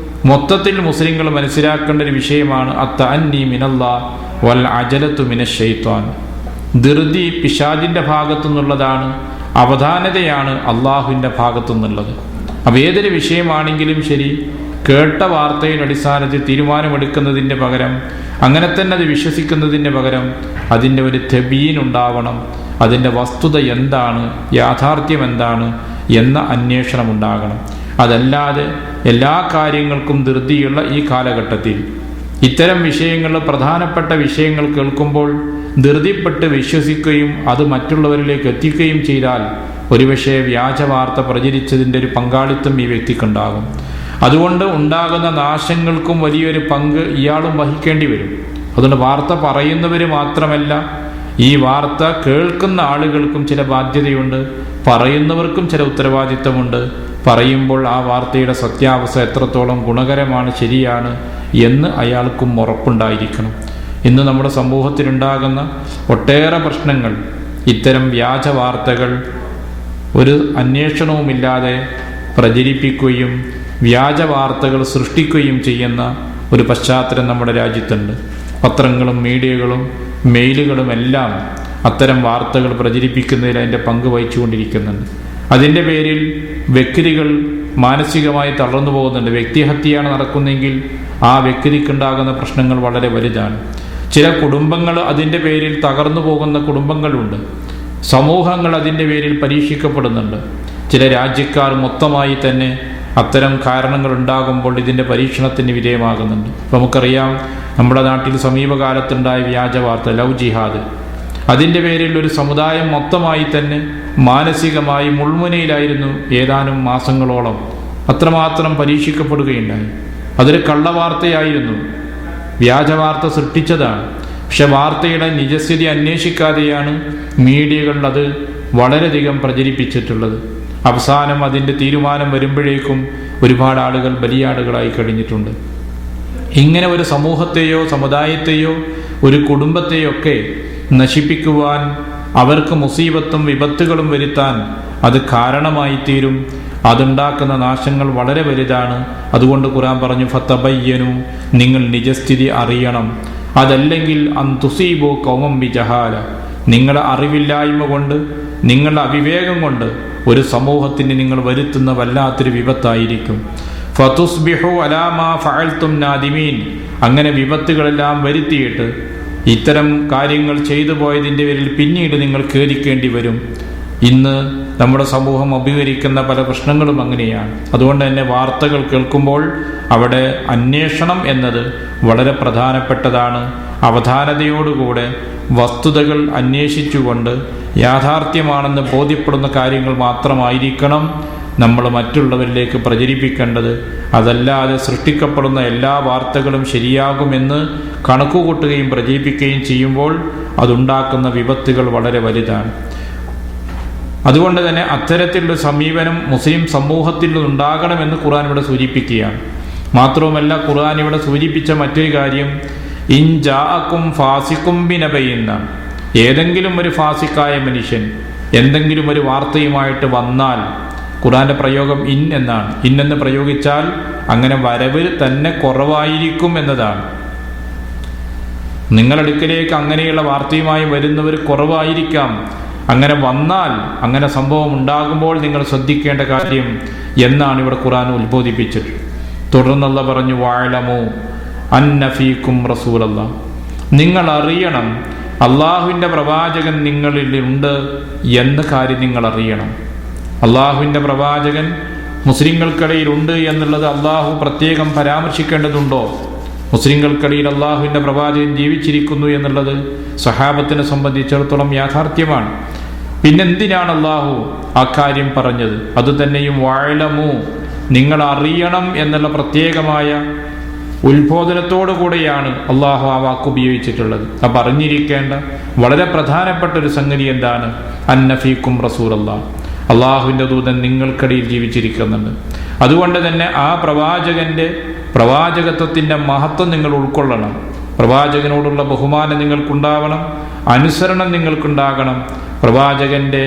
മൊത്തത്തിൽ മുസ്ലിങ്ങൾ മനസ്സിലാക്കേണ്ട ഒരു വിഷയമാണ് അത്തഅന്നി മിനല്ലാഹ് വൽ അജലത്തു മിനശ് ശൈത്വാൻ. ധൃതി പിശാചിൻ്റെ ഭാഗത്തു നിന്നുള്ളതാണ്, അവധാനതയാണ് അള്ളാഹുവിൻ്റെ ഭാഗത്തു നിന്നുള്ളത്. അപ്പോൾ ഏതൊരു വിഷയമാണെങ്കിലും ശരി, കേട്ട വാർത്തയുടെ അടിസ്ഥാനത്തിൽ തീരുമാനമെടുക്കുന്നതിൻ്റെ പകരം, അങ്ങനെ തന്നെ അത് വിശ്വസിക്കുന്നതിൻ്റെ പകരം അതിൻ്റെ ഒരു തബീൻ ഉണ്ടാവണം. അതിൻ്റെ വസ്തുത എന്താണ്, യാഥാർത്ഥ്യം എന്താണ് എന്ന അന്വേഷണം ഉണ്ടാകണം. അതല്ലാതെ എല്ലാ കാര്യങ്ങൾക്കും ധൃതിയുള്ള ഈ കാലഘട്ടത്തിൽ ഇത്തരം വിഷയങ്ങൾ, പ്രധാനപ്പെട്ട വിഷയങ്ങൾ കേൾക്കുമ്പോൾ ധൃതിപ്പെട്ട് വിശ്വസിക്കുകയും അത് മറ്റുള്ളവരിലേക്ക് എത്തിക്കുകയും ചെയ്താൽ ഒരുപക്ഷെ വ്യാജ വാർത്ത പ്രചരിച്ചതിൻ്റെ ഒരു പങ്കാളിത്തം ഈ വ്യക്തിക്കുണ്ടാകും. അതുകൊണ്ട് ഉണ്ടാകുന്ന നാശങ്ങൾക്കും വലിയൊരു പങ്ക് ഇയാളും വഹിക്കേണ്ടി വരും. അതുകൊണ്ട് വാർത്ത പറയുന്നവർ മാത്രമല്ല, ഈ വാർത്ത കേൾക്കുന്ന ആളുകൾക്കും ചില ബാധ്യതയുണ്ട്, പറയുന്നവർക്കും ചില ഉത്തരവാദിത്തമുണ്ട്. പറയുമ്പോൾ ആ വാർത്തയുടെ സത്യാവസ്ഥ എത്രത്തോളം ഗുണകരമാണ്, ശരിയാണ് എന്ന് അയാൾക്കും ഉറപ്പുണ്ടായിരിക്കണം. ഇന്ന് നമ്മുടെ സമൂഹത്തിലുണ്ടാകുന്ന ഒട്ടേറെ പ്രശ്നങ്ങൾ ഇത്തരം വ്യാജ വാർത്തകൾ ഒരു അന്വേഷണവുമില്ലാതെ പ്രചരിപ്പിക്കുകയും വ്യാജ വാർത്തകൾ സൃഷ്ടിക്കുകയും ചെയ്യുന്ന ഒരു പശ്ചാത്തലം നമ്മുടെ രാജ്യത്തുണ്ട്. പത്രങ്ങളും മീഡിയകളും മെയിലുകളും എല്ലാം അത്തരം വാർത്തകൾ പ്രചരിപ്പിക്കുന്നതിൽ അതിൻ്റെ പങ്ക് വഹിച്ചുകൊണ്ടിരിക്കുന്നുണ്ട്. അതിൻ്റെ പേരിൽ വ്യക്തികൾ മാനസികമായി തളർന്നു പോകുന്നുണ്ട്. വ്യക്തിഹത്യയാണ് നടക്കുന്നതെങ്കിൽ ആ വ്യക്തിക്കുണ്ടാകുന്ന പ്രശ്നങ്ങൾ വളരെ വലുതാണ്. ചില കുടുംബങ്ങൾ അതിൻ്റെ പേരിൽ തകർന്നു പോകുന്ന കുടുംബങ്ങളുണ്ട്. സമൂഹങ്ങൾ അതിൻ്റെ പേരിൽ പരീക്ഷിക്കപ്പെടുന്നുണ്ട്. ചില രാജ്യക്കാർ മൊത്തമായി തന്നെ അത്തരം കാരണങ്ങൾ ഉണ്ടാകുമ്പോൾ ഇതിൻ്റെ പരീക്ഷണത്തിന് വിധേയമാകുന്നുണ്ട്. ഇപ്പോൾ നമുക്കറിയാം, നമ്മുടെ നാട്ടിൽ സമീപകാലത്തുണ്ടായ വ്യാജ വാർത്ത ലവ് ജിഹാദ്, അതിൻ്റെ പേരിൽ ഒരു സമുദായം മൊത്തമായി തന്നെ മാനസികമായി മുൾമുനയിലായിരുന്നു ഏതാനും മാസങ്ങളോളം. അത്രമാത്രം പരീക്ഷിക്കപ്പെടുകയുണ്ടായി. അതൊരു കള്ളവാർത്തയായിരുന്നു, വ്യാജവാർത്ത സൃഷ്ടിച്ചതാണ്. പക്ഷെ വാർത്തയുടെ നിജസ്ഥിതി അന്വേഷിക്കാതെയാണ് മീഡിയകൾ അത് വളരെയധികം പ്രചരിപ്പിച്ചിട്ടുള്ളത്. അവസാനം അതിൻ്റെ തീരുമാനം വരുമ്പോഴേക്കും ഒരുപാട് ആളുകൾ ബലിയാടുകളായി കഴിഞ്ഞിട്ടുണ്ട്. ഇങ്ങനെ ഒരു സമൂഹത്തെയോ സമുദായത്തെയോ ഒരു കുടുംബത്തെയോ ഒക്കെ നശിപ്പിക്കുവാൻ, അവർക്ക് മുസീബത്തും വിപത്തുകളും വരുത്താൻ അത് കാരണമായി തീരും. അതുണ്ടാക്കുന്ന നാശങ്ങൾ വളരെ വലുതാണ്. അതുകൊണ്ട് ഖുർആൻ പറഞ്ഞു, ഫതബയ്യനു, നിങ്ങൾ നിജസ്ഥിതി അറിയണം. അതല്ലെങ്കിൽ അൻതുസീബു ഖൗമൻ ബിജഹാല, നിങ്ങളുടെ അറിവില്ലായ്മ കൊണ്ട്, നിങ്ങളുടെ അവിവേകം കൊണ്ട് ഒരു സമൂഹത്തിന് നിങ്ങൾ വരുത്തുന്ന വല്ലാത്തൊരു വിപത്തായിരിക്കും. ഫതുസ്ബിഹു അലാ മാ ഫഅൽതും നാദിമീൻ, അങ്ങനെ വിപത്തുകളെല്ലാം വരുത്തിയിട്ട് ഇത്തരം കാര്യങ്ങൾ ചെയ്തു പോയതിൻ്റെ പേരിൽ പിന്നീട് നിങ്ങൾ ഖേദിക്കേണ്ടി വരും. ഇന്ന് നമ്മുടെ സമൂഹം അഭിമുഖീകരിക്കുന്ന പല പ്രശ്നങ്ങളും അങ്ങനെയാണ്. അതുകൊണ്ട് തന്നെ വാർത്തകൾ കേൾക്കുമ്പോൾ അവിടെ അന്വേഷണം എന്നത് വളരെ പ്രധാനപ്പെട്ടതാണ്. അവധാനതയോടുകൂടെ വസ്തുതകൾ അന്വേഷിച്ചുകൊണ്ട് യാഥാർത്ഥ്യമാണെന്ന് ബോധ്യപ്പെടുന്ന കാര്യങ്ങൾ മാത്രമായിരിക്കണം നമ്മൾ മറ്റുള്ളവരിലേക്ക് പ്രചരിപ്പിക്കേണ്ടത്. അതല്ലാതെ സൃഷ്ടിക്കപ്പെടുന്ന എല്ലാ വാർത്തകളും ശരിയാകുമെന്ന് കണക്കുകൂട്ടുകയും പ്രചരിപ്പിക്കുകയും ചെയ്യുമ്പോൾ അതുണ്ടാക്കുന്ന വിപത്തുകൾ വളരെ വലുതാണ്. അതുകൊണ്ട് തന്നെ അത്തരത്തിലുള്ള സമീപനം മുസ്ലിം സമൂഹത്തിൽ ഉണ്ടാകണമെന്ന് ഖുർആൻ ഇവിടെ സൂചിപ്പിക്കുകയാണ്. മാത്രവുമല്ല, ഖുർആൻ ഇവിടെ സൂചിപ്പിച്ച മറ്റൊരു കാര്യം, ഇൻ ജാഅക്കും ഫാസിഖും ബിനബയിൻ, ഏതെങ്കിലും ഒരു ഫാസിക്കായ മനുഷ്യൻ എന്തെങ്കിലും ഒരു വാർത്തയുമായിട്ട് വന്നാൽ, ഖുർആന്റെ പ്രയോഗം ഇൻ എന്നാണ്. ഇന്നെന്ന് പ്രയോഗിച്ചാൽ അങ്ങനെ വരവ് തന്നെ കുറവായിരിക്കും എന്നതാണ്. നിങ്ങളടുക്കലേക്ക് അങ്ങനെയുള്ള വാർത്തയുമായി വരുന്നവർ കുറവായിരിക്കാം. അങ്ങനെ വന്നാൽ, അങ്ങനെ സംഭവം ഉണ്ടാകുമ്പോൾ നിങ്ങൾ ശ്രദ്ധിക്കേണ്ട കാര്യം എന്നാണ് ഇവിടെ ഖുർആൻ ഉത്ബോധിപ്പിച്ചത്. തുടർന്നുള്ള പറഞ്ഞു, വഅലമു അന്ന ഫീക്കും റസൂലല്ലാഹ്, നിങ്ങൾ അറിയണം അള്ളാഹുവിൻ്റെ പ്രവാചകൻ നിങ്ങളിൽ ഉണ്ട് എന്ന കാര്യം നിങ്ങൾ അറിയണം. അള്ളാഹുവിൻ്റെ പ്രവാചകൻ മുസ്ലിങ്ങൾക്കിടയിൽ ഉണ്ട് എന്നുള്ളത് അള്ളാഹു പ്രത്യേകം പരാമർശിക്കേണ്ടതുണ്ടോ? മുസ്ലിങ്ങൾക്കിടയിൽ അള്ളാഹുവിൻ്റെ പ്രവാചകൻ ജീവിച്ചിരിക്കുന്നു എന്നുള്ളത് സഹാബത്തിനെ സംബന്ധിച്ചിടത്തോളം യാഥാർത്ഥ്യമാണ്. പിന്നെന്തിനാണ് അള്ളാഹു ആ കാര്യം പറഞ്ഞത്? അതുതന്നെയും വഅലമു, നിങ്ങൾ അറിയണം എന്നുള്ള പ്രത്യേകമായ ഉത്ബോധനത്തോടു കൂടെയാണ് അള്ളാഹു ആ വാക്ക് ഉപയോഗിച്ചിട്ടുള്ളത്. അപ്പം അറിഞ്ഞിരിക്കേണ്ട വളരെ പ്രധാനപ്പെട്ട ഒരു സംഗതി എന്താണ്? അന്ന ഫീക്കും റസൂലല്ലാഹ്, അള്ളാഹുവിൻ്റെ ദൂതൻ നിങ്ങൾക്കിടയിൽ ജീവിച്ചിരിക്കുന്നുണ്ട്. അതുകൊണ്ട് തന്നെ ആ പ്രവാചകന്റെ പ്രവാചകത്വത്തിൻ്റെ മഹത്വം നിങ്ങൾ ഉൾക്കൊള്ളണം. പ്രവാചകനോടുള്ള ബഹുമാനം നിങ്ങൾക്കുണ്ടാവണം, അനുസരണം നിങ്ങൾക്കുണ്ടാകണം. പ്രവാചകന്റെ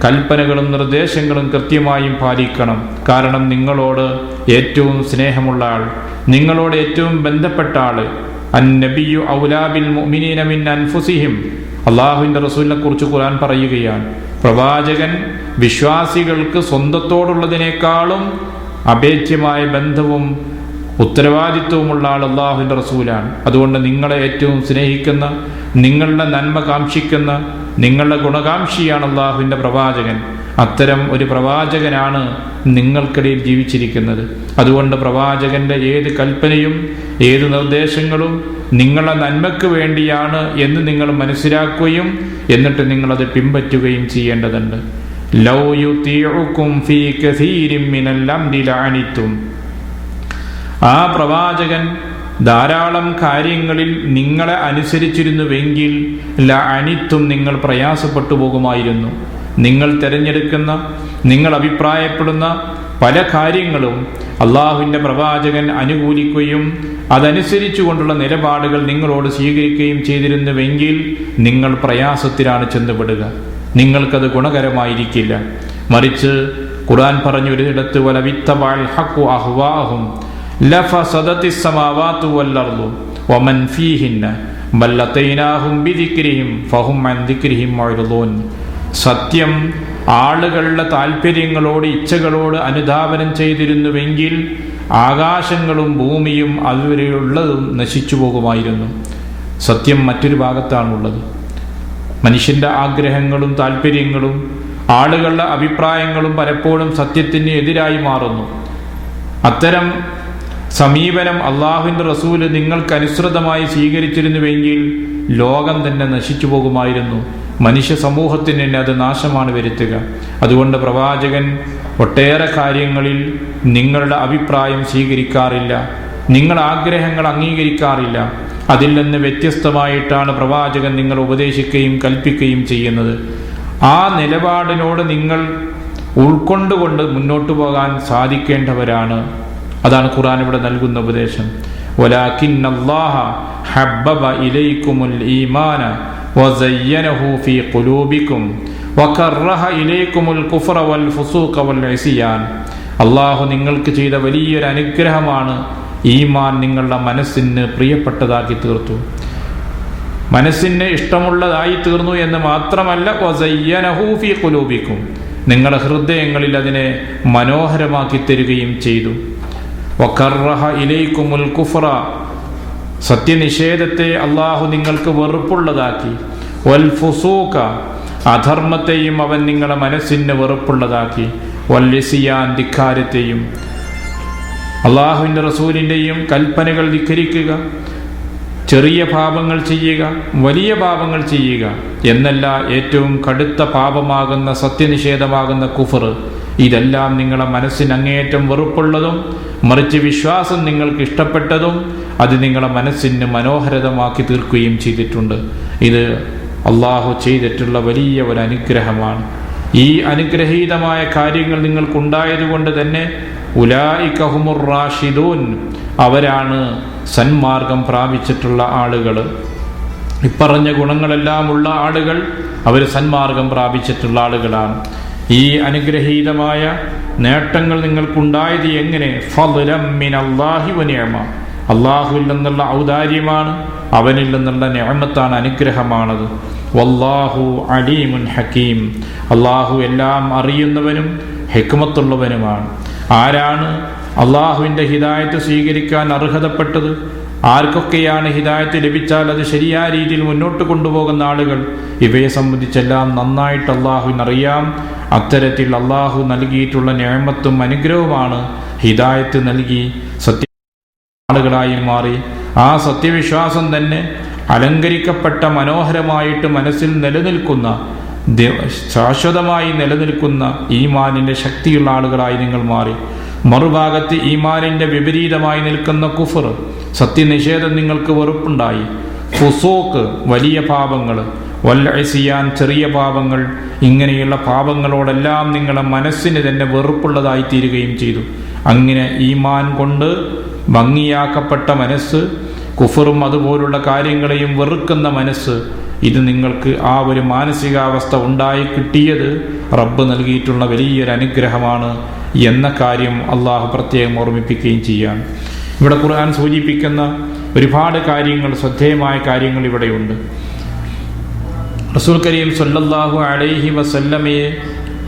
കൽപ്പനകളും നിർദ്ദേശങ്ങളും കൃത്യമായും പാലിക്കണം. കാരണം നിങ്ങളോട് ഏറ്റവും സ്നേഹമുള്ള ആൾ, നിങ്ങളോട് ഏറ്റവും ബന്ധപ്പെട്ട ആള്, അന്നബിയു ഔലാ ബിൽ മുഅ്മിനീന മിൻ അൻഫുസിഹിം, അള്ളാഹുവിൻ്റെ റസൂലിനെ കുറിച്ച് ഖുർആൻ പറയുകയാണ്, പ്രവാചകൻ വിശ്വാസികൾക്ക് സ്വന്തത്തോടുള്ളതിനേക്കാളും അഭേദ്യമായ ബന്ധവും ഉത്തരവാദിത്വവുമുള്ള ആൾ അള്ളാഹുവിൻ്റെ റസൂലാണ്. അതുകൊണ്ട് നിങ്ങളെ ഏറ്റവും സ്നേഹിക്കുന്ന, നിങ്ങളുടെ നന്മ കാക്ഷിക്കുന്ന, നിങ്ങളുടെ ഗുണകാംക്ഷിയാണ് അള്ളാഹുവിൻ്റെ പ്രവാചകൻ. അത്തരം ഒരു പ്രവാചകനാണ് നിങ്ങൾക്കിടയിൽ ജീവിച്ചിരിക്കുന്നത്. അതുകൊണ്ട് പ്രവാചകന്റെ ഏത് കൽപ്പനയും ഏത് നിർദ്ദേശങ്ങളും നിങ്ങളുടെ നന്മയ്ക്ക് വേണ്ടിയാണ് എന്ന് നിങ്ങൾ മനസ്സിലാക്കുകയും എന്നിട്ട് നിങ്ങളത് പിൻപറ്റുകയും ചെയ്യേണ്ടതുണ്ട്. ലൗ യുതീഉകും ഫീ കസീരിൻ മിനൽ അംരി ലഅനിതും. ആ പ്രവാചകൻ ധാരാളം കാര്യങ്ങളിൽ നിങ്ങളെ അനുസരിച്ചിരുന്നുവെങ്കിൽ ലഅനിതും, നിങ്ങൾ പ്രയാസപ്പെട്ടു പോകുമായിരുന്നു. നിങ്ങൾ തിരഞ്ഞെടുക്കുന്ന, നിങ്ങൾ അഭിപ്രായപ്പെടുന്ന പല കാര്യങ്ങളും അള്ളാഹുവിൻ്റെ പ്രവാചകൻ അനുകൂലിക്കുകയും അതനുസരിച്ചു കൊണ്ടുള്ള നിലപാടുകൾ നിങ്ങളോട് സ്വീകരിക്കുകയും ചെയ്തിരുന്നുവെങ്കിൽ നിങ്ങൾ പ്രയാസത്തിലാണ് ചെന്നുപെടുക. നിങ്ങൾക്കത് ഗുണകരമായിരിക്കില്ല. മറിച്ച് ഖുർആൻ പറഞ്ഞൊരിടത്ത് വലവിത്തബഅൽ ഹഖു അഹ്വാഅഹും ലഫസദത്തിസ് സമാവാതു വൽ അർളു വമൻ ഫീഹിന്ന ബൽ ലതൈനാഹും ബിദിക്രിഹിം ഫഹും അൻ ദിക്രിഹിം മുഅ്രിദൂൻ. സത്യം ആളുകളുടെ താല്പര്യങ്ങളോട്, ഇച്ഛകളോട് അനുധാവനം ചെയ്തിരുന്നുവെങ്കിൽ ആകാശങ്ങളും ഭൂമിയും അതുവരെയുള്ളതും നശിച്ചു പോകുമായിരുന്നു. സത്യം മറ്റൊരു ഭാഗത്താണുള്ളത്. മനുഷ്യൻ്റെ ആഗ്രഹങ്ങളും താല്പര്യങ്ങളും ആളുകളുടെ അഭിപ്രായങ്ങളും പലപ്പോഴും സത്യത്തിന് എതിരായി മാറുന്നു. അത്തരം സമീപനം അള്ളാഹുവിൻ്റെ റസൂല് നിങ്ങൾക്ക് അനുസൃതമായി സ്വീകരിച്ചിരുന്നുവെങ്കിൽ ലോകം തന്നെ നശിച്ചു പോകുമായിരുന്നു. മനുഷ്യ സമൂഹത്തിന് തന്നെ അത് നാശമാണ് വരുത്തുക. അതുകൊണ്ട് പ്രവാചകൻ ഒട്ടേറെ കാര്യങ്ങളിൽ നിങ്ങളുടെ അഭിപ്രായം സ്വീകരിക്കാറില്ല, നിങ്ങളുടെ ആഗ്രഹങ്ങൾ അംഗീകരിക്കാറില്ല. അതിൽ നിന്ന് വ്യത്യസ്തമായിട്ടാണ് പ്രവാചകൻ നിങ്ങൾ ഉപദേശിക്കുകയും കൽപ്പിക്കുകയും ചെയ്യുന്നത്. ആ നിലപാടിനോട് നിങ്ങൾ ഉൾക്കൊണ്ടുകൊണ്ട് മുന്നോട്ടു പോകാൻ സാധിക്കേണ്ടവരാണ്. അതാണ് ഖുർആൻ ഇവിടെ നൽകുന്ന ഉപദേശം. വലാകിന്നല്ലാഹ ഹബ്ബബ ഇലൈക്കുമുൽ ഈമാന വസയ്യനഹു ഫീ ഖുലൂബിക്കും വകറഹ ഇലൈക്കുമുൽ കുഫ്ര വൽ ഫുസൂഖ വൽ ഇസ്യാൻ. അല്ലാഹു നിങ്ങൾക്ക് ചെയ്ത വലിയൊരു അനുഗ്രഹമാണ് ഈമാൻ നിങ്ങളുടെ മനസ്സിന് പ്രിയപ്പെട്ടതാക്കി തീർത്തു, മനസ്സിന് ഇഷ്ടമുള്ളതായി തീർന്നു എന്ന് മാത്രമല്ല വസയ്യനഹു ഫീ ഖുലൂബിക്കും, നിങ്ങളുടെ ഹൃദയങ്ങളിൽ അതിനെ മനോഹരമാക്കി തരികയും ചെയ്തു. വകറഹ ഇലൈക്കുമുൽ കുഫ്ര, സത്യനിഷേധത്തെ അള്ളാഹു നിങ്ങൾക്ക് വെറുപ്പുള്ളതാക്കി. വൽ ഫുസൂഖ, അധർമ്മത്തെയും അവൻ നിങ്ങളുടെ മനസ്സിന് വെറുപ്പുള്ളതാക്കി. വൽ ഇസ്യാൻ, ധിക്കാരത്തെയും. അള്ളാഹുവിൻ്റെ റസൂലിൻ്റെയും കൽപ്പനകൾ ധിക്കരിക്കുക, ചെറിയ പാപങ്ങൾ ചെയ്യുക, വലിയ പാപങ്ങൾ ചെയ്യുക എന്നല്ല, ഏറ്റവും കടുത്ത പാപമാകുന്ന സത്യനിഷേധമാകുന്ന കുഫർ, ഇതെല്ലാം നിങ്ങളുടെ മനസ്സിന് അങ്ങേയറ്റം വെറുപ്പുള്ളതും മറിച്ച് വിശ്വാസം നിങ്ങൾക്ക് ഇഷ്ടപ്പെട്ടതും അത് നിങ്ങളുടെ മനസ്സിന് മനോഹരമാക്കി തീർക്കുകയും ചെയ്തിട്ടുണ്ട്. ഇത് അള്ളാഹു ചെയ്തിട്ടുള്ള വലിയ ഒരു അനുഗ്രഹമാണ്. ഈ അനുഗ്രഹീതമായ കാര്യങ്ങൾ നിങ്ങൾക്കുണ്ടായതുകൊണ്ട് തന്നെ ഉലായിക ഹുമുർ റാഷിദൂൻ, അവരാണ് സന്മാർഗം പ്രാപിച്ചിട്ടുള്ള ആളുകൾ. ഇപ്പറഞ്ഞ ഗുണങ്ങളെല്ലാം ഉള്ള ആളുകൾ അവർ സന്മാർഗം പ്രാപിച്ചിട്ടുള്ള ആളുകളാണ്. ഈ അനുഗ്രഹീതമായ നേട്ടങ്ങൾ നിങ്ങൾക്കുണ്ടായത് എങ്ങനെ? ഫദ്ലം മിനല്ലാഹി വനിഅമ, അള്ളാഹുവിൽ നിന്നുള്ള ഔദാര്യമാണ്, അവനിൽ നിന്നുള്ള നിഅമത്താണ്, അനുഗ്രഹമാണത്. വല്ലാഹു അലീമുൻ ഹക്കീം, അള്ളാഹു എല്ലാം അറിയുന്നവനും ഹിക്മത്തുള്ളവനുമാണ്. ആരാണ് അള്ളാഹുവിൻ്റെ ഹിദായത്ത് സ്വീകരിക്കാൻ അർഹതപ്പെട്ടത്? ആർക്കൊക്കെയാണ് ഹിദായത്ത് ലഭിച്ചാൽ അത് ശരിയായ രീതിയിൽ മുന്നോട്ട് കൊണ്ടുപോകുന്ന ആളുകൾ? ഇവയെ സംബന്ധിച്ചെല്ലാം നന്നായിട്ട് അള്ളാഹുവിനറിയാം. അത്തരത്തിൽ അള്ളാഹു നൽകിയിട്ടുള്ള നിഅമത്തും അനുഗ്രഹവുമാണ് ഹിദായത്ത് നൽകി സത്യ ആളുകളായി മാറി. ആ സത്യവിശ്വാസം തന്നെ അലങ്കരിക്കപ്പെട്ട മനോഹരമായിട്ട് മനസ്സിൽ നിലനിൽക്കുന്ന, ശാശ്വതമായി നിലനിൽക്കുന്ന ഈമാനിൻ്റെ ശക്തിയുള്ള ആളുകളായി നിങ്ങൾ മാറി. മറുഭാഗത്ത് ഈമാനിൻ്റെ വിപരീതമായി നിൽക്കുന്ന കുഫർ, സത്യനിഷേധം നിങ്ങൾക്ക് വെറുപ്പുണ്ടായി. ഫുസൂഖ്, വലിയ പാപങ്ങൾ. വൽ ഇസ്യാൻ, ചെറിയ പാപങ്ങൾ. ഇങ്ങനെയുള്ള പാപങ്ങളോടെല്ലാം നിങ്ങളുടെ മനസ്സിന് തന്നെ വെറുപ്പുള്ളതായി തീരുകയും ചെയ്തു. അങ്ങനെ ഈമാൻ കൊണ്ട് ഭംഗിയാക്കപ്പെട്ട മനസ്സ് കുഫറും അതുപോലുള്ള കാര്യങ്ങളെയും വെറുക്കുന്ന മനസ്സ്, ഇത് നിങ്ങൾക്ക് ആ ഒരു മാനസികാവസ്ഥ ഉണ്ടായി കിട്ടിയത് റബ്ബ് നൽകിയിട്ടുള്ള വലിയൊരു അനുഗ്രഹമാണ് എന്ന കാര്യം അള്ളാഹു പ്രത്യേകം ഓർമ്മിപ്പിക്കുകയും ചെയ്യാം. ഇവിടെ ഖുർആൻ സൂചിപ്പിക്കുന്ന ഒരുപാട് കാര്യങ്ങൾ, ശ്രദ്ധേയമായ കാര്യങ്ങൾ ഇവിടെയുണ്ട്. റസൂൽ കരീം സല്ലല്ലാഹു അലൈഹി വസല്ലമയെ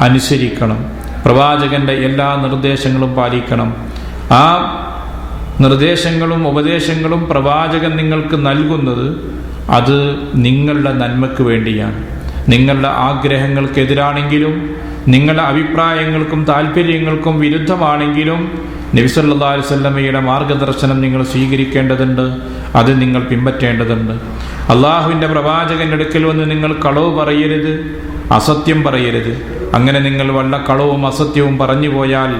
അനുസരിക്കണം. പ്രവാചകന്റെ എല്ലാ നിർദ്ദേശങ്ങളും പാലിക്കണം. ആ നിർദ്ദേശങ്ങളും ഉപദേശങ്ങളും പ്രവാചകൻ നിങ്ങൾക്ക് നൽകുന്നത് അത് നിങ്ങളുടെ നന്മയ്ക്ക് വേണ്ടിയാണ്. നിങ്ങളുടെ ആഗ്രഹങ്ങൾക്കെതിരാണെങ്കിലും നിങ്ങളുടെ അഭിപ്രായങ്ങൾക്കും താല്പര്യങ്ങൾക്കും വിരുദ്ധമാണെങ്കിലും നബി സല്ലല്ലാഹു അലൈഹി വസല്ലമയുടെ മാർഗദർശനം നിങ്ങൾ സ്വീകരിക്കേണ്ടതുണ്ട്, അത് നിങ്ങൾ പിൻപറ്റേണ്ടതുണ്ട്. അള്ളാഹുവിൻ്റെ പ്രവാചകൻ്റെ അടുക്കൽ വന്ന് നിങ്ങൾ കളവ് പറയരുത്, അസത്യം പറയരുത്. അങ്ങനെ നിങ്ങൾ വല്ല കളവും അസത്യവും പറഞ്ഞു പോയാൽ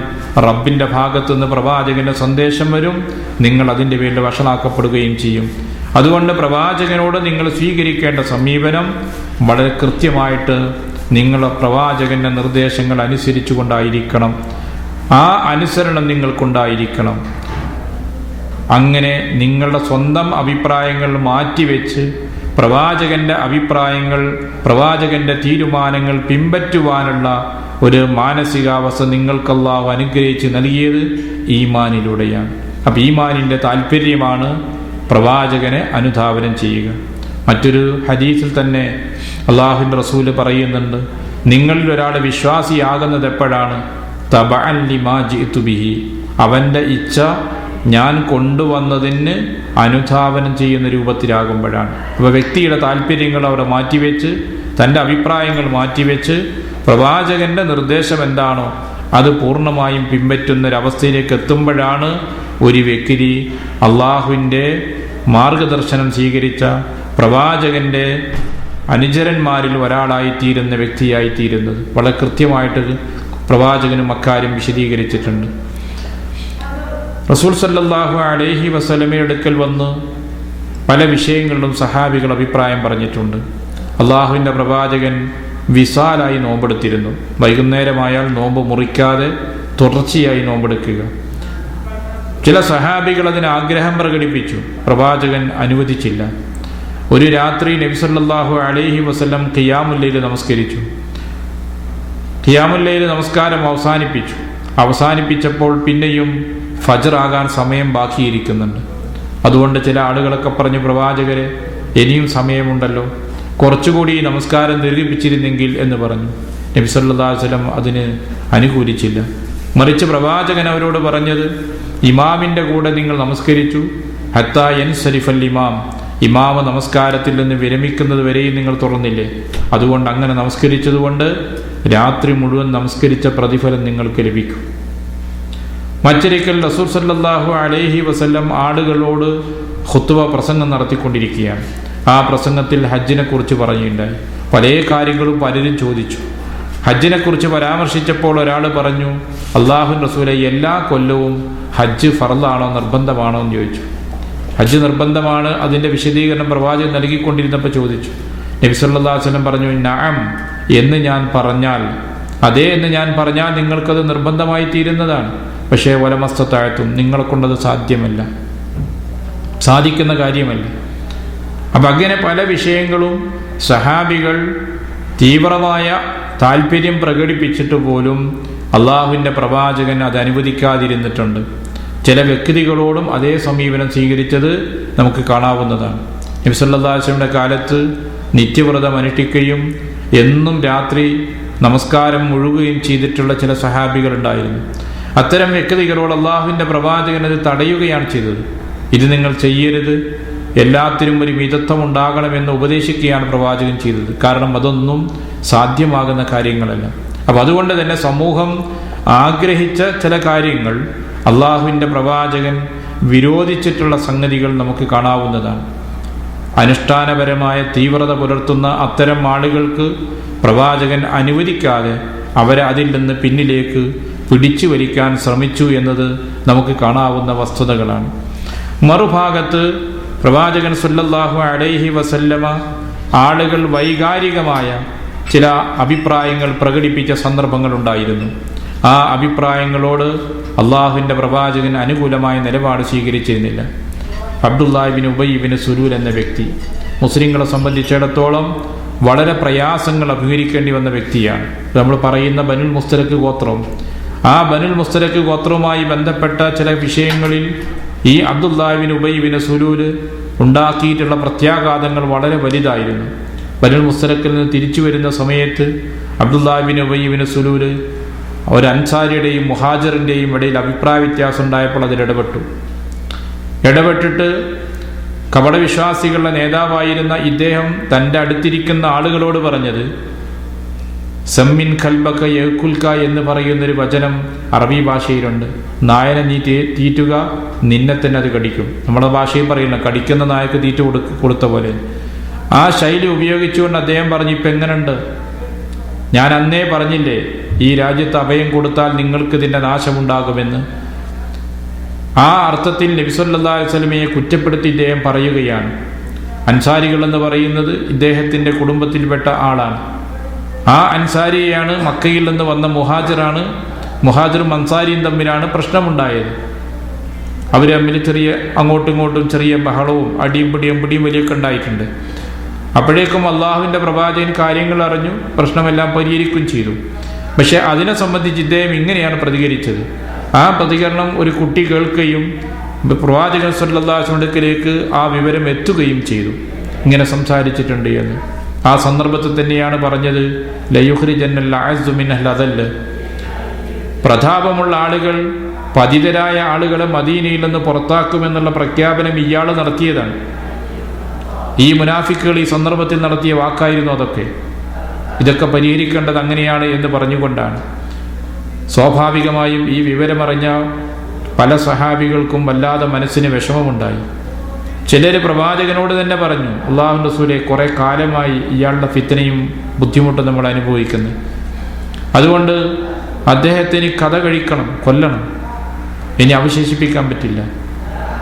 റബ്ബിൻ്റെ ഭാഗത്തുനിന്ന് പ്രവാചകൻ്റെ സന്ദേശം വരും, നിങ്ങൾ അതിൻ്റെ പേരിൽ വഷളാക്കപ്പെടുകയും ചെയ്യും. അതുകൊണ്ട് പ്രവാചകനോട് നിങ്ങൾ സ്വീകരിക്കേണ്ട സമീപനം വളരെ കൃത്യമായിട്ട് നിങ്ങൾ പ്രവാചകൻ്റെ നിർദ്ദേശങ്ങൾ അനുസരിച്ചു കൊണ്ടായിരിക്കണം. ആ അനുസരണം നിങ്ങൾക്കുണ്ടായിരിക്കണം. അങ്ങനെ നിങ്ങളുടെ സ്വന്തം അഭിപ്രായങ്ങൾ മാറ്റിവെച്ച് പ്രവാചകന്റെ അഭിപ്രായങ്ങൾ, പ്രവാചകന്റെ തീരുമാനങ്ങൾ പിൻപറ്റുവാനുള്ള ഒരു മാനസികാവസ്ഥ നിങ്ങൾക്ക് അല്ലാഹു അനുഗ്രഹിച്ച് നൽകിയത് ഈമാനിലൂടെയാണ്. അപ്പം ഈമാനിൻ്റെ താല്പര്യമാണ് പ്രവാചകനെ അനുധാവനം ചെയ്യുക. മറ്റൊരു ഹദീസിൽ തന്നെ അള്ളാഹുവിൻ്റെ റസൂല് പറയുന്നുണ്ട്, നിങ്ങളിൽ ഒരാൾ വിശ്വാസിയാകുന്നത് എപ്പോഴാണ്? തബഅൻ ലിമാ ജിഅ്തു ബിഹി, അവൻ്റെ ഇച്ഛ ഞാൻ കൊണ്ടുവന്നതിന് അനുധാവനം ചെയ്യുന്ന രൂപത്തിലാകുമ്പോഴാണ്. അപ്പോൾ വ്യക്തിയുടെ താല്പര്യങ്ങൾ അവിടെ മാറ്റിവെച്ച്, തൻ്റെ അഭിപ്രായങ്ങൾ മാറ്റിവെച്ച് പ്രവാചകൻ്റെ നിർദ്ദേശം എന്താണോ അത് പൂർണ്ണമായും പിൻപറ്റുന്നൊരവസ്ഥയിലേക്ക് എത്തുമ്പോഴാണ് ഒരു വ്യക്തി അള്ളാഹുവിൻ്റെ മാർഗദർശനം സ്വീകരിച്ച പ്രവാചകൻ്റെ അനുചരന്മാരിൽ ഒരാളായിത്തീരുന്ന വ്യക്തിയായിത്തീരുന്നത്. വളരെ കൃത്യമായിട്ട് പ്രവാചകനും അക്കാര്യം വിശദീകരിച്ചിട്ടുണ്ട്. റസൂൽ സല്ലല്ലാഹു അലൈഹി വസല്ലമയുടെ അടുക്കൽ വന്ന് പല വിഷയങ്ങളിലും സഹാബികൾ അഭിപ്രായം പറഞ്ഞിട്ടുണ്ട്. അള്ളാഹുവിൻ്റെ പ്രവാചകൻ വിസാലായി നോമ്പെടുത്തിരുന്നു. വൈകുന്നേരമായാൽ നോമ്പ് മുറിക്കാതെ തുടർച്ചയായി നോമ്പെടുക്കുക. ചില സഹാബികൾ അതിന് ആഗ്രഹം പ്രകടിപ്പിച്ചു, പ്രവാചകൻ അനുവദിച്ചില്ല. ഒരു രാത്രി നബി സല്ലല്ലാഹു അലൈഹി വസല്ലം ഖിയാമുൽ ലൈൽ നമസ്കരിച്ചു. ഖിയാമുൽ ലൈൽ നമസ്കാരം അവസാനിപ്പിച്ചപ്പോൾ പിന്നെയും ഫജ്ർ ആകാൻ സമയം ബാക്കിയിരിക്കുന്നുണ്ട്. അതുകൊണ്ട് ചില ആളുകളൊക്കെ പറഞ്ഞു, പ്രവാചകരെ ഇനിയും സമയമുണ്ടല്ലോ, കുറച്ചുകൂടി നമസ്കാരം ദീർഘിപ്പിച്ചിരുന്നെങ്കിൽ എന്ന് പറഞ്ഞു. നബി സല്ലല്ലാഹു അലൈഹി വസല്ലം അതിന് അനുകൂലിച്ചില്ല. മറിച്ച് പ്രവാചകൻ അവരോട് പറഞ്ഞത്, ഇമാമിൻ്റെ കൂടെ നിങ്ങൾ നമസ്കരിച്ചു, ഹത്താ യൻസരിഫൽ ഇമാം, ഇമാമ നമസ്കാരത്തിൽ നിന്ന് വിരമിക്കുന്നത് വരെയും നിങ്ങൾ തുറന്നില്ലേ? അതുകൊണ്ട് അങ്ങനെ നമസ്കരിച്ചതുകൊണ്ട് രാത്രി മുഴുവൻ നമസ്കരിച്ച പ്രതിഫലം നിങ്ങൾക്ക് ലഭിക്കും. മറ്റൊരിക്കൽ റസൂൽ സല്ലല്ലാഹു അലൈഹി വസല്ലം ആളുകളോട് ഖുത്ബ പ്രസംഗം നടത്തിക്കൊണ്ടിരിക്കുകയാണ്. ആ പ്രസംഗത്തിൽ ഹജ്ജിനെ കുറിച്ച് പറയുകയുണ്ടായി. പല കാര്യങ്ങളും പലരും ചോദിച്ചു. ഹജ്ജിനെ കുറിച്ച് പരാമർശിച്ചപ്പോൾ ഒരാൾ പറഞ്ഞു, അല്ലാഹുവിൻ റസൂലെ, എല്ലാ കൊല്ലവും ഹജ്ജ് ഫർളാണോ നിർബന്ധമാണോ എന്ന് ചോദിച്ചു. ഹജ്ജ് നിർബന്ധമാണ്, അതിൻ്റെ വിശദീകരണം പ്രവാചകൻ നൽകിക്കൊണ്ടിരുന്നപ്പോൾ ചോദിച്ചു. നബി സല്ലല്ലാഹു അലൈഹി വസല്ലം പറഞ്ഞു, നഅം എന്ന് ഞാൻ പറഞ്ഞാൽ, അതേ എന്ന് ഞാൻ പറഞ്ഞാൽ നിങ്ങൾക്കത് നിർബന്ധമായി തീരുന്നതാണ്. പക്ഷേ വലമസ്തതാഴത്തും, നിങ്ങളെ കൊണ്ടത് സാധിക്കുന്ന കാര്യമല്ല. അപ്പം അങ്ങനെ പല വിഷയങ്ങളും സഹാബികൾ തീവ്രമായ താല്പര്യം പ്രകടിപ്പിച്ചിട്ട് പോലും അള്ളാഹുവിൻ്റെ പ്രവാചകൻ അത് അനുവദിക്കാതിരുന്നിട്ടുണ്ട്. ചില വ്യക്തികളോടും അതേ സമീപനം സ്വീകരിച്ചത് നമുക്ക് കാണാവുന്നതാണ്. നബി സല്ലല്ലാഹു അലൈഹി വസല്ലമയുടെ കാലത്ത് നിത്യവ്രതം അനുഷ്ഠിക്കുകയും എന്നും രാത്രി നമസ്കാരം മുഴുകുകയും ചെയ്തിട്ടുള്ള ചില സഹാബികളുണ്ടായിരുന്നു. അത്തരം വ്യക്തികളോട് അള്ളാഹുവിൻ്റെ പ്രവാചകൻ അത് തടയുകയാണ് ചെയ്തത്. ഇത് നിങ്ങൾ ചെയ്യരുത്, എല്ലാത്തിനും ഒരു മിതത്വം ഉണ്ടാകണമെന്ന് ഉപദേശിക്കുകയാണ് പ്രവാചകൻ ചെയ്തത്. കാരണം അതൊന്നും സാധ്യമാകുന്ന കാര്യങ്ങളല്ല. അപ്പം അതുകൊണ്ട് തന്നെ സമൂഹം ആഗ്രഹിച്ച ചില കാര്യങ്ങൾ അള്ളാഹുവിൻ്റെ പ്രവാചകൻ വിരോധിച്ചിട്ടുള്ള സംഗതികൾ നമുക്ക് കാണാവുന്നതാണ്. അനുഷ്ഠാനപരമായ തീവ്രത പുലർത്തുന്ന അത്തരം ആളുകൾക്ക് പ്രവാചകൻ അനുവദിക്കാതെ അവരെ അതിൽ നിന്ന് പിന്നിലേക്ക് പിടിച്ചു വലിക്കാൻ ശ്രമിച്ചു എന്നത് നമുക്ക് കാണാവുന്ന വസ്തുതകളാണ്. മറുഭാഗത്ത് പ്രവാചകൻ സല്ലല്ലാഹു അലൈഹി വസല്ലമ ആളുകൾ വൈകാരികമായ ചില അഭിപ്രായങ്ങൾ പ്രകടിപ്പിച്ച സന്ദർഭങ്ങളുണ്ടായിരുന്നു. ആ അഭിപ്രായങ്ങളോട് അള്ളാഹുവിൻ്റെ പ്രവാചകൻ അനുകൂലമായ നിലപാട് സ്വീകരിച്ചിരുന്നില്ല. അബ്ദുല്ലാഹ് ഇബ്നു ഉബൈ ഇബ്നു സുലൂൽ എന്ന വ്യക്തി മുസ്ലിങ്ങളെ സംബന്ധിച്ചിടത്തോളം വളരെ പ്രയാസങ്ങൾ അഭിമുഖീകരിക്കേണ്ടി വന്ന വ്യക്തിയാണ്. നമ്മൾ പറയുന്ന ബനുൽ മുസ്തലഖ് ഗോത്രം, ആ ബനുൽ മുസ്തലഖ് ഗോത്രവുമായി ബന്ധപ്പെട്ട ചില വിഷയങ്ങളിൽ ഈ അബ്ദുല്ലാഹ് ഇബ്നു ഉബൈ ഇബ്നു സുലൂൽ ഉണ്ടാക്കിയിട്ടുള്ള പ്രത്യാഘാതങ്ങൾ വളരെ വലുതായിരുന്നു. ബനുൽ മുസ്തലഖിൽ നിന്ന് തിരിച്ചു വരുന്ന സമയത്ത് അബ്ദുല്ലാഹ് ഇബ്നു ഉബൈ ഇബ്നു സുലൂൽ ഒരു അൻസാരിയുടെയും മുഹാജിറിൻ്റെയും ഇടയിൽ അഭിപ്രായ വ്യത്യാസം ഉണ്ടായപ്പോൾ അതിൽ ഇടപെട്ടിട്ട് കപടവിശ്വാസികളുടെ നേതാവായിരുന്ന ഇദ്ദേഹം തൻ്റെ അടുത്തിരിക്കുന്ന ആളുകളോട് പറഞ്ഞത്, സമ്മിൻ ഖൽബക യഅ്കുൽക എന്ന് പറയുന്നൊരു വചനം അറബി ഭാഷയിലുണ്ട്. നായനെ നീ തീറ്റുക, നിന്നെ തന്നെ അത് കടിക്കും. നമ്മുടെ ഭാഷയിൽ പറയുന്ന കടിക്കുന്ന നായക്ക് തീറ്റ കൊടുത്ത പോലെ ആ ശൈലി ഉപയോഗിച്ചുകൊണ്ട് അദ്ദേഹം പറഞ്ഞു, ഇപ്പം എങ്ങനെയുണ്ട്? ഞാൻ അന്നേ പറഞ്ഞില്ലേ ഈ രാജ്യത്ത് അഭയം കൊടുത്താൽ നിങ്ങൾക്ക് ഇതിൻ്റെ നാശമുണ്ടാകുമെന്ന്. ആ അർത്ഥത്തിൽ നബി സല്ലല്ലാഹു അലൈഹി വസല്ലമയെ കുറ്റപ്പെടുത്തി ഇദ്ദേഹം പറയുകയാണ്. അൻസാരികൾ എന്ന് പറയുന്നത് ഇദ്ദേഹത്തിൻ്റെ കുടുംബത്തിൽപ്പെട്ട ആളാണ്. ആ അൻസാരിയെയാണ് മക്കയിൽ നിന്ന് വന്ന മുഹാജിറാണ്. മുഹാജിറും അൻസാരിയും തമ്മിലാണ് പ്രശ്നമുണ്ടായത്. അവർ തമ്മിൽ ചെറിയ അങ്ങോട്ടും ഇങ്ങോട്ടും ചെറിയ ബഹളവും അടിയും പിടിയും വലിയൊക്കെ ഉണ്ടായിട്ടുണ്ട്. അപ്പോഴേക്കും അള്ളാഹുവിൻ്റെ പ്രവാചകൻ കാര്യങ്ങൾ അറിഞ്ഞു, പ്രശ്നമെല്ലാം പരിഹരിക്കുകയും ചെയ്തു. പക്ഷെ അതിനെ സംബന്ധിച്ച് ഇദ്ദേഹം ഇങ്ങനെയാണ് പ്രതികരിച്ചത്. ആ പ്രതികരണം ഒരു കുട്ടി കേൾക്കുകയും പ്രവാചകൻ സല്ലല്ലാഹു അലൈഹി വസല്ലമയിലേക്ക് ആ വിവരം എത്തുകയും ചെയ്തു, ഇങ്ങനെ സംസാരിച്ചിട്ടുണ്ട് എന്ന്. ആ സന്ദർഭത്തിൽ തന്നെയാണ് പറഞ്ഞത്, ലയുഖ്രിജന്നൽ അഅ്സു മിനൽ അദൽ, പ്രതാപമുള്ള ആളുകൾ പതിതരായ ആളുകളെ മദീനയിൽ നിന്ന് പുറത്താക്കുമെന്നുള്ള പ്രഖ്യാപനം ഇയാൾ നടത്തിയതാണ്. ഈ മുനാഫിക്കുകൾ ഈ സന്ദർഭത്തിൽ നടത്തിയ വാക്കായിരുന്നു അതൊക്കെ. ഇതൊക്കെ പരിഹരിക്കേണ്ടത് അങ്ങനെയാണ് എന്ന് പറഞ്ഞുകൊണ്ടാണ്. സ്വാഭാവികമായും ഈ വിവരമറിഞ്ഞ പല സഹാബികൾക്കും വല്ലാതെ മനസ്സിന് വിഷമമുണ്ടായി. ചിലർ പ്രവാചകനോട് തന്നെ പറഞ്ഞു, അല്ലാഹുവിൻ്റെ റസൂലേ, കുറേ കാലമായി ഇയാളുടെ ഫിത്നയും ബുദ്ധിമുട്ടും നമ്മൾ അനുഭവിക്കുന്നു. അതുകൊണ്ട് അദ്ദേഹത്തിന് കഥ കഴിക്കണം, കൊല്ലണം, ഇനി അവശേഷിപ്പിക്കാൻ പറ്റില്ല.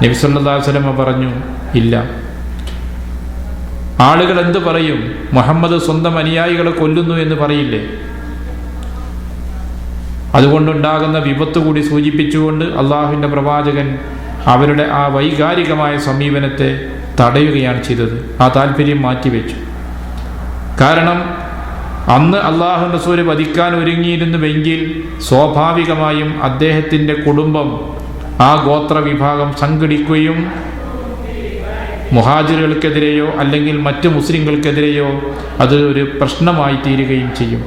നബി സല്ലല്ലാഹു അലൈഹി വസല്ലം പറഞ്ഞു, ഇല്ല. ആളുകൾ എന്ത് പറയും? മുഹമ്മദ് സ്വന്തം അനുയായികളെ കൊല്ലുന്നു എന്ന് പറയില്ലേ? അതുകൊണ്ടുണ്ടാകുന്ന വിപത്ത് കൂടി സൂചിപ്പിച്ചുകൊണ്ട് അള്ളാഹുവിൻ്റെ പ്രവാചകൻ അവരുടെ ആ വൈകാരികമായ സമീപനത്തെ തടയുകയാണ് ചെയ്തത്. ആ താല്പര്യം മാറ്റിവെച്ചു. കാരണം അന്ന് അള്ളാഹുവിൻ്റെ റസൂൽ വധിക്കാൻ ഒരുങ്ങിയിരുന്നുവെങ്കിൽ സ്വാഭാവികമായും അദ്ദേഹത്തിൻ്റെ കുടുംബം, ആ ഗോത്ര വിഭാഗം സംഘടിക്കുകയും മുഹാജിറുകൾക്കെതിരെയോ അല്ലെങ്കിൽ മറ്റ് മുസ്ലിങ്ങൾക്കെതിരെയോ അത് ഒരു പ്രശ്നമായി തീരുകയും ചെയ്യും.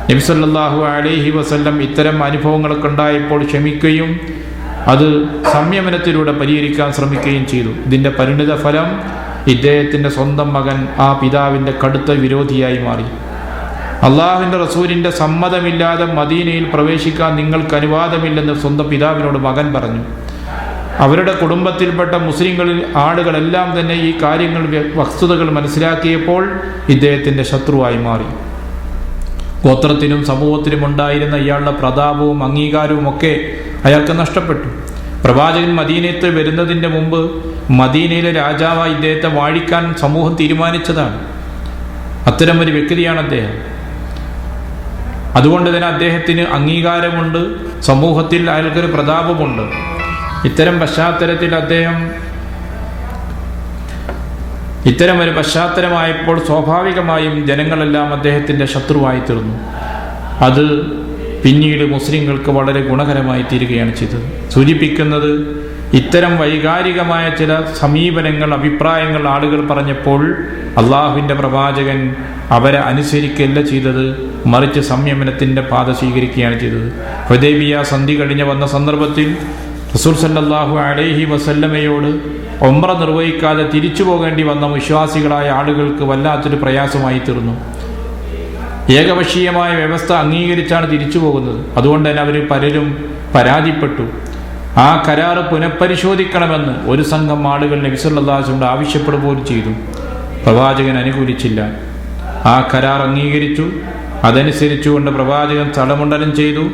നബി സല്ലല്ലാഹു അലൈഹി വസല്ലം ഇത്തരം അനുഭവങ്ങളൊക്കെ ഉണ്ടായപ്പോൾ ക്ഷമിക്കുകയും അത് സംയമനത്തിലൂടെ പരിഹരിക്കാൻ ശ്രമിക്കുകയും ചെയ്തു. ഇതിൻ്റെ പരിണിത ഫലം ഇദ്ദേഹത്തിൻ്റെ സ്വന്തം മകൻ ആ പിതാവിൻ്റെ കടുത്ത വിരോധിയായി മാറി. അള്ളാഹുവിൻ്റെ റസൂലിൻ്റെ സമ്മതമില്ലാതെ മദീനയിൽ പ്രവേശിക്കാൻ നിങ്ങൾക്ക് അനുവാദമില്ലെന്ന് സ്വന്തം പിതാവിനോട് മകൻ പറഞ്ഞു. അവരുടെ കുടുംബത്തിൽപ്പെട്ട മുസ്ലിങ്ങളിൽ ആളുകളെല്ലാം തന്നെ ഈ കാര്യങ്ങൾ വസ്തുതകൾ മനസ്സിലാക്കിയപ്പോൾ ഇദ്ദേഹത്തിൻ്റെ ശത്രുവായി മാറി. ഗോത്രത്തിനും സമൂഹത്തിനും ഉണ്ടായിരുന്ന ഇയാളുടെ പ്രതാപവും അംഗീകാരവും ഒക്കെ അയാൾക്ക് നഷ്ടപ്പെട്ടു. പ്രവാചകൻ മദീനത്ത് വരുന്നതിൻ്റെ മുമ്പ് മദീനയിലെ രാജാവായി ഇദ്ദേഹത്തെ വാഴിക്കാൻ സമൂഹം തീരുമാനിച്ചതാണ്. അത്തരം ഒരു വ്യക്തിയാണ് അദ്ദേഹം. അതുകൊണ്ട് തന്നെ അദ്ദേഹത്തിന് അംഗീകാരമുണ്ട്, സമൂഹത്തിൽ അയാൾക്കൊരു പ്രതാപമുണ്ട്. ഇത്തരം ഒരു പശ്ചാത്തലമായപ്പോൾ സ്വാഭാവികമായും ജനങ്ങളെല്ലാം അദ്ദേഹത്തിൻ്റെ ശത്രുവായി തീർന്നു. അത് പിന്നീട് മുസ്ലിങ്ങൾക്ക് വളരെ ഗുണകരമായി തീരുകയാണ് ചെയ്തത്. സൂചിപ്പിക്കുന്നത് ഇത്തരം വൈകാരികമായ ചില സമീപനങ്ങൾ, അഭിപ്രായങ്ങൾ ആളുകൾ പറഞ്ഞപ്പോൾ അള്ളാഹുവിൻ്റെ പ്രവാചകൻ അവരെ അനുസരിക്കുകയല്ല ചെയ്തത്, മറിച്ച് സംയമനത്തിൻ്റെ പാത സ്വീകരിക്കുകയാണ് ചെയ്തത്. ഹുദൈബിയ സന്ധി കഴിഞ്ഞ് വന്ന സന്ദർഭത്തിൽ റസൂൽ സല്ലല്ലാഹു അലൈഹി വസല്ലമയോട് ഉംറ നിർവഹിക്കാതെ തിരിച്ചു പോകേണ്ടി വന്ന വിശ്വാസികളായ ആളുകൾക്ക് വല്ലാത്തൊരു പ്രയാസമായി തീർന്നു. ഏകപക്ഷീയമായ വ്യവസ്ഥ അംഗീകരിച്ചാണ് തിരിച്ചു പോകുന്നത്. അതുകൊണ്ട് തന്നെ അവർ പലരും പരാതിപ്പെട്ടു. ആ കരാറ് പുനഃപരിശോധിക്കണമെന്ന് ഒരു സംഘം ആളുകൾ നബി സല്ലല്ലാഹു അലൈഹി വസല്ലം ആവശ്യപ്പെടുകയും ചെയ്തു. പ്രവാചകൻ അനുകൂലിച്ചില്ല. ആ കരാർ അംഗീകരിച്ചു. അതനുസരിച്ചുകൊണ്ട് പ്രവാചകൻ തലമുണ്ടനം ചെയ്തു.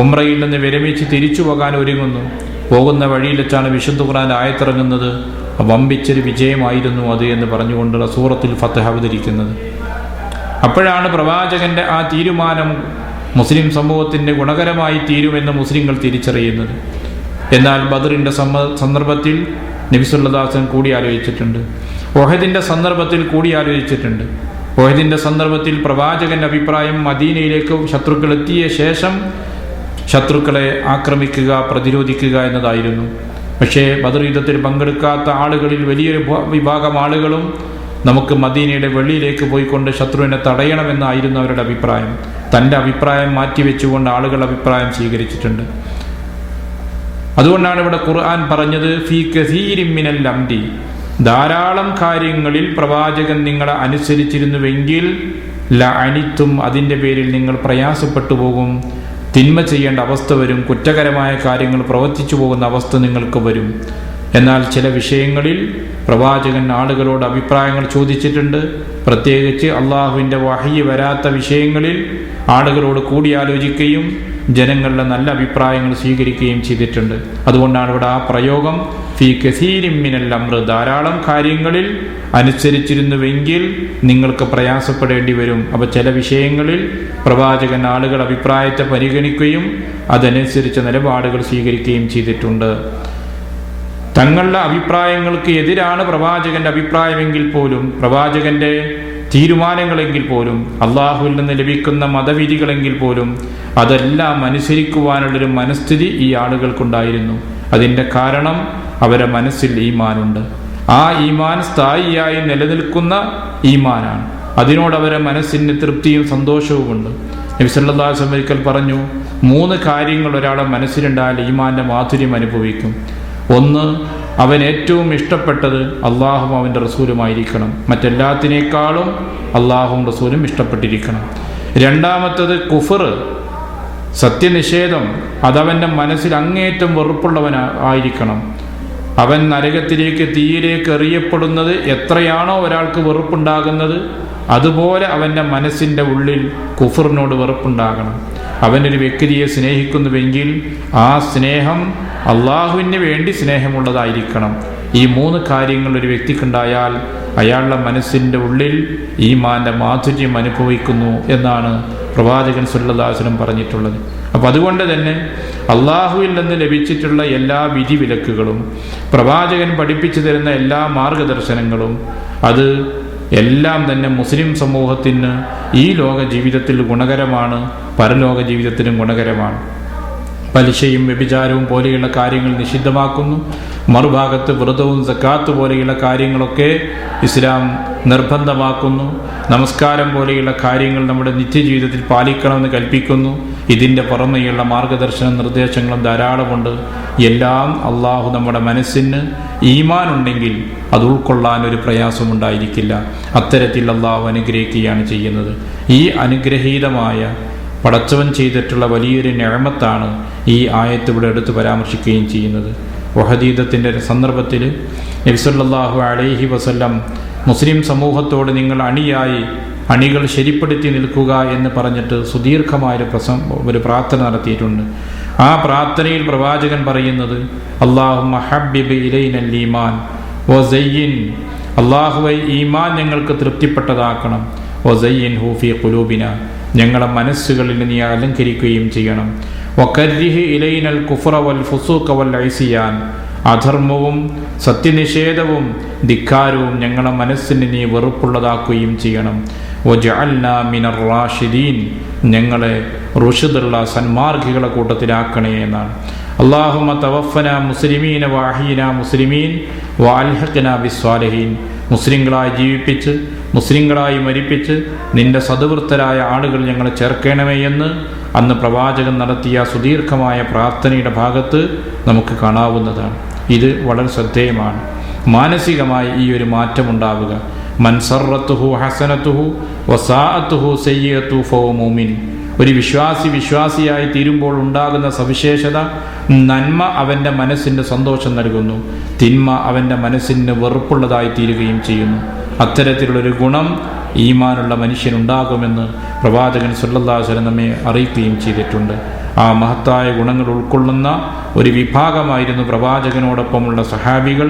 ഉംറയിൽ നിന്ന് വിരമിച്ച് തിരിച്ചു പോകാൻ ഒരുങ്ങുന്നു. പോകുന്ന വഴിയിൽ വെച്ചാണ് വിശുദ്ധ ഖുർആൻ ആയത്തിറങ്ങുന്നത്. വമ്പിച്ചൊരു വിജയമായിരുന്നു അത് എന്ന് പറഞ്ഞുകൊണ്ട് സൂറത്തുൽ ഫത്ഹ് അവതരിക്കുന്നത്. അപ്പോഴാണ് പ്രവാചകന്റെ ആ തീരുമാനം മുസ്ലിം സമൂഹത്തിൻ്റെ ഗുണകരമായി തീരുമെന്ന് മുസ്ലിങ്ങൾ തിരിച്ചറിയുന്നത്. എന്നാൽ ബദറിൻ്റെ സന്ദർഭത്തിൽ നബി സല്ലല്ലാഹു അലൈഹി വസല്ലം കൂടിയാലോചിച്ചിട്ടുണ്ട്. ഉഹദിൻ്റെ സന്ദർഭത്തിൽ കൂടിയാലോചിച്ചിട്ടുണ്ട്. ഉഹദിൻ്റെ സന്ദർഭത്തിൽ പ്രവാചകന്റെ അഭിപ്രായം മദീനയിലേക്ക് ശത്രുക്കൾ എത്തിയ ശേഷം ശത്രുക്കളെ ആക്രമിക്കുക, പ്രതിരോധിക്കുക എന്നതായിരുന്നു. പക്ഷേ ബദർ യുദ്ധത്തിൽ പങ്കെടുക്കാത്ത ആളുകളിൽ വലിയൊരു വിഭാഗം ആളുകളും നമുക്ക് മദീനയുടെ വെളിയിലേക്ക് പോയിക്കൊണ്ട് ശത്രുവിനെ തടയണമെന്നായിരുന്നു അവരുടെ അഭിപ്രായം. തൻ്റെ അഭിപ്രായം മാറ്റിവെച്ചുകൊണ്ട് ആളുകൾ അഭിപ്രായം സ്വീകരിച്ചിട്ടുണ്ട്. അതുകൊണ്ടാണ് ഇവിടെ ഖുർആൻ പറഞ്ഞത് ഫീ കസീരിൻ മിനൽ അംരി, ധാരാളം കാര്യങ്ങളിൽ പ്രവാചകൻ നിങ്ങളെ അനുസരിച്ചിരുന്നുവെങ്കിൽ ലഅനിത്തും, അതിൻ്റെ പേരിൽ നിങ്ങൾ പ്രയാസപ്പെട്ടു പോകും, തിന്മ ചെയ്യേണ്ട അവസ്ഥ വരും, കുറ്റകരമായ കാര്യങ്ങൾ പ്രവർത്തിച്ചു പോകുന്ന അവസ്ഥ നിങ്ങൾക്ക് വരും. എന്നാൽ ചില വിഷയങ്ങളിൽ പ്രവാചകൻ ആളുകളോട് അഭിപ്രായങ്ങൾ ചോദിച്ചിട്ടുണ്ട്. പ്രത്യേകിച്ച് അള്ളാഹുവിൻ്റെ വഹയി വരാത്ത വിഷയങ്ങളിൽ ആളുകളോട് കൂടിയാലോചിക്കുകയും ജനങ്ങളുടെ നല്ല അഭിപ്രായങ്ങൾ സ്വീകരിക്കുകയും ചെയ്തിട്ടുണ്ട്. അതുകൊണ്ടാണ് ഇവിടെ ആ പ്രയോഗം ഫീ കസീരിൻ മിനൽ അംർ, ധാരാളം കാര്യങ്ങളിൽ അനുസരിച്ചിരുന്നുവെങ്കിൽ നിങ്ങൾക്ക് പ്രയാസപ്പെടേണ്ടി വരും. അപ്പോൾ ചില വിഷയങ്ങളിൽ പ്രവാചകൻ ആളുകൾ അഭിപ്രായത്തെ പരിഗണിക്കുകയും അതനുസരിച്ച നിലപാടുകൾ സ്വീകരിക്കുകയും ചെയ്തിട്ടുണ്ട്. തങ്ങളുടെ അഭിപ്രായങ്ങൾക്ക് എതിരാണ് പ്രവാചകന്റെ അഭിപ്രായമെങ്കിൽ പോലും, പ്രവാചകന്റെ തീരുമാനങ്ങളെങ്കിൽ പോലും, അള്ളാഹുവിൽ നിന്ന് ലഭിക്കുന്ന മതവിധികളെങ്കിൽ പോലും അതെല്ലാം അനുസരിക്കുവാനുള്ളൊരു മനസ്ഥിതി ഈ ആളുകൾക്കുണ്ടായിരുന്നു. അതിൻ്റെ കാരണം അവരെ മനസ്സിൽ ഈമാനുണ്ട്. ആ ഈമാൻ സ്ഥായിയായി നിലനിൽക്കുന്ന ഈമാനാണ്. അതിനോട് അവരെ മനസ്സിന് തൃപ്തിയും സന്തോഷവുമുണ്ട്. നബി സല്ലല്ലാഹു അലൈഹി വസല്ലം ഒരിക്കൽ പറഞ്ഞു, 3 കാര്യങ്ങൾ ഒരാളെ മനസ്സിലുണ്ടായാൽ ഈമാന്റെ മാധുര്യം അനുഭവിക്കും. ഒന്ന്, അവൻ ഏറ്റവും ഇഷ്ടപ്പെട്ടത് അള്ളാഹും അവൻ്റെ റസൂലുമായിരിക്കണം. മറ്റെല്ലാത്തിനേക്കാളും അള്ളാഹും റസൂലും ഇഷ്ടപ്പെട്ടിരിക്കണം. രണ്ടാമത്തത് കുഫർ, സത്യനിഷേധം, അതവൻ്റെ മനസ്സിൽ അങ്ങേയറ്റം വെറുപ്പുള്ളവനായിരിക്കണം. അവൻ നരകത്തിലേക്ക്, തീയിലേക്ക് എറിയപ്പെടുന്നത് എത്രയാണോ ഒരാൾക്ക് വെറുപ്പുണ്ടാകുന്നത്, അതുപോലെ അവൻ്റെ മനസ്സിൻ്റെ ഉള്ളിൽ കുഫറിനോട് വെറുപ്പുണ്ടാകണം. അവനൊരു വ്യക്തിയെ സ്നേഹിക്കുന്നുവെങ്കിൽ ആ സ്നേഹം അള്ളാഹുവിന് വേണ്ടി സ്നേഹമുള്ളതായിരിക്കണം. ഈ 3 കാര്യങ്ങൾ ഒരു വ്യക്തിക്കുണ്ടായാൽ അയാളുടെ മനസ്സിൻ്റെ ഉള്ളിൽ ഈമാന്റെ മാധുര്യം അനുഭവിക്കുന്നു എന്നാണ് പ്രവാചകൻ സല്ലല്ലാഹു അലൈഹി വസല്ലം പറഞ്ഞിട്ടുള്ളത്. അപ്പം അതുകൊണ്ട് തന്നെ അള്ളാഹുവിൽ നിന്ന് ലഭിച്ചിട്ടുള്ള എല്ലാ വിധിവിലക്കുകളും, പ്രവാചകൻ പഠിപ്പിച്ചു തരുന്ന എല്ലാ മാർഗദർശനങ്ങളും, അത് എല്ലാം തന്നെ മുസ്ലിം സമൂഹത്തിന് ഈ ലോക ജീവിതത്തിൽ ഗുണകരമാണ്, പരലോക ജീവിതത്തിനും ഗുണകരമാണ്. പലിശയും വ്യഭിചാരവും പോലെയുള്ള കാര്യങ്ങൾ നിഷിദ്ധമാക്കുന്നു. മറുഭാഗത്ത് വ്രതവും സക്കാത്ത് പോലെയുള്ള കാര്യങ്ങളൊക്കെ ഇസ്ലാം നിർബന്ധമാക്കുന്നു. നമസ്കാരം പോലെയുള്ള കാര്യങ്ങൾ നമ്മുടെ നിത്യജീവിതത്തിൽ പാലിക്കണമെന്ന് കൽപ്പിക്കുന്നു. ഇതിൻ്റെ പുറമെയുള്ള മാർഗദർശന നിർദ്ദേശങ്ങളും ധാരാളമുണ്ട്. എല്ലാം അള്ളാഹു നമ്മുടെ മനസ്സിന് ഈമാൻ ഉണ്ടെങ്കിൽ അത് ഉൾക്കൊള്ളാൻ ഒരു പ്രയാസമുണ്ടായിരിക്കില്ല. അത്തരത്തിൽ അള്ളാഹു അനുഗ്രഹിക്കുകയാണ് ചെയ്യുന്നത്. ഈ അനുഗ്രഹീതമായ പടച്ചവൻ ചെയ്തിട്ടുള്ള വലിയൊരു നിഅമത്താണ് ഈ ആയത്ത് ഇവിടെ എടുത്ത് പരാമർശിക്കുകയും ചെയ്യുന്നത്. വഹദീദത്തിൻ്റെ സന്ദർഭത്തിൽ നബി സല്ലല്ലാഹു അലൈഹി വസല്ലം മുസ്ലിം സമൂഹത്തോട് നിങ്ങൾ അണികൾ ശരിപ്പെടുത്തി നിൽക്കുക എന്ന് പറഞ്ഞിട്ട് സുദീർഘമായൊരു പ്രാർത്ഥന നടത്തിയിട്ടുണ്ട്. ആ പ്രാർത്ഥനയിൽ പ്രവാചകൻ പറയുന്നത്, അല്ലാഹുമ്മ ഹബ്ബിബ് ഇലൈനൽ ഈമാൻ വസയ്യിൻ, അല്ലാഹുവേ ഈമാൻ ഞങ്ങൾക്ക് തൃപ്തിപ്പെട്ടതാക്കണം. വസയ്യിൻഹു ഫീ ഖുലൂബിന, ഞങ്ങളെ മനസ്സുകളിൽ നീ അലങ്കരിക്കുകയും ചെയ്യണം. വകർരിഹ് ഇലൈനൽ കുഫ്ര വൽ ഫുസൂഖ വൽ ഇസ്യാൻ, അധർമ്മവും സത്യനിഷേധവും ധിക്കാരവും ഞങ്ങളെ മനസ്സിന് നീ വെറുപ്പുള്ളതാക്കുകയും ചെയ്യണം. വജഅൽനാ മിനർ റാഷിദീൻ, ഞങ്ങളെ റുഷ്ദുള്ള സന്മാർഗികളെ കൂട്ടത്തിലാക്കണേ എന്നാണ്. അല്ലാഹുമ്മ തവഫനാ മുസ്ലിമീന വഅഹീനാ മുസ്ലിമീൻ വഅൽഹിഖ്നാ ബിസ്സാലിഹീൻ, മുസ്ലിങ്ങളായി ജീവിപ്പിച്ച് മുസ്ലിങ്ങളായി മരിപ്പിച്ച് നിന്റെ സദ്വൃത്തരായ ആളുകൾ ഞങ്ങളെ ചേർക്കണമേ എന്ന് അന്ന് പ്രവാചകൻ നടത്തിയ സുദീർഘമായ പ്രാർത്ഥനയുടെ ഭാഗത്ത് നമുക്ക് കാണാവുന്നതാണ്. ഇത് വളരെ ശ്രദ്ധേയമാണ്. മാനസികമായി ഈ ഒരു മാറ്റമുണ്ടാവുക. മൻ സർറത്തുഹു ഹസനത്തുഹു വസാഅത്തുഹു സയ്യിഅത്തുഹു ഫഹുവ മുഅ്മിൻ, ഒരു വിശ്വാസിയായി തീരുമ്പോൾ ഉണ്ടാകുന്ന സവിശേഷത, നന്മ അവൻ്റെ മനസ്സിന് സന്തോഷം നൽകുന്നു, തിന്മ അവൻ്റെ മനസ്സിന് വെറുപ്പുള്ളതായി തീരുകയും ചെയ്യുന്നു. അത്തരത്തിലുള്ളൊരു ഗുണം ഈമാനുള്ള മനുഷ്യനുണ്ടാകുമെന്ന് പ്രവാചകൻ സല്ലല്ലാഹു അലൈഹി വസല്ലം നമ്മെ അറിയിക്കുകയും ചെയ്തിട്ടുണ്ട്. ആ മഹത്തായ ഗുണങ്ങൾ ഉൾക്കൊള്ളുന്ന ഒരു വിഭാഗമായിരുന്നു പ്രവാചകനോടൊപ്പമുള്ള സഹാബികൾ.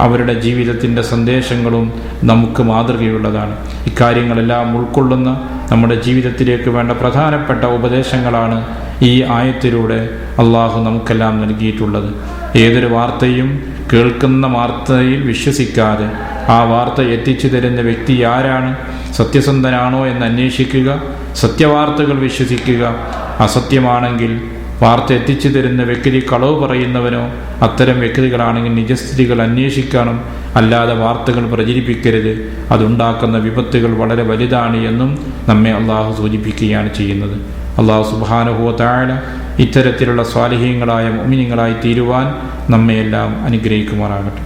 അവരുടെ ജീവിതത്തിൻ്റെ സന്ദേശങ്ങളും നമുക്ക് മാതൃകയുള്ളതാണ്. ഇക്കാര്യങ്ങളെല്ലാം ഉൾക്കൊള്ളുന്ന നമ്മുടെ ജീവിതത്തിലേക്ക് വേണ്ട പ്രധാനപ്പെട്ട ഉപദേശങ്ങളാണ് ഈ ആയത്തിലൂടെ അള്ളാഹു നമുക്കെല്ലാം നൽകിയിട്ടുള്ളത്. ഏതൊരു വാർത്തയും കേൾക്കുന്ന വാർത്തയിൽ വിശ്വസിക്കാതെ ആ വാർത്ത എത്തിച്ചു തരുന്ന വ്യക്തി ആരാണ്, സത്യസന്ധനാണോ എന്ന് അന്വേഷിക്കുക, സത്യവാർത്തകൾ വിശ്വസിക്കുക. അസത്യമാണെങ്കിൽ വാർത്ത എത്തിച്ചു തരുന്ന വ്യക്തി കളവ് പറയുന്നവനോ അത്തരം വ്യക്തികളാണെങ്കിൽ നിജസ്ഥിതികൾ അന്വേഷിക്കണം, അല്ലാതെ വാർത്തകൾ പ്രചരിപ്പിക്കരുത്. അതുണ്ടാക്കുന്ന വിപത്തുകൾ വളരെ വലുതാണ് എന്നും നമ്മെ അള്ളാഹു സൂചിപ്പിക്കുകയാണ് ചെയ്യുന്നത്. അള്ളാഹു സുബ്ഹാനഹു വ തആല ഇത്തരത്തിലുള്ള സ്വാലിഹീങ്ങളായ മുഅ്മിനീങ്ങളായി തീരുവാൻ നമ്മയെല്ലാം അനുഗ്രഹിക്കുമാറാകട്ടെ.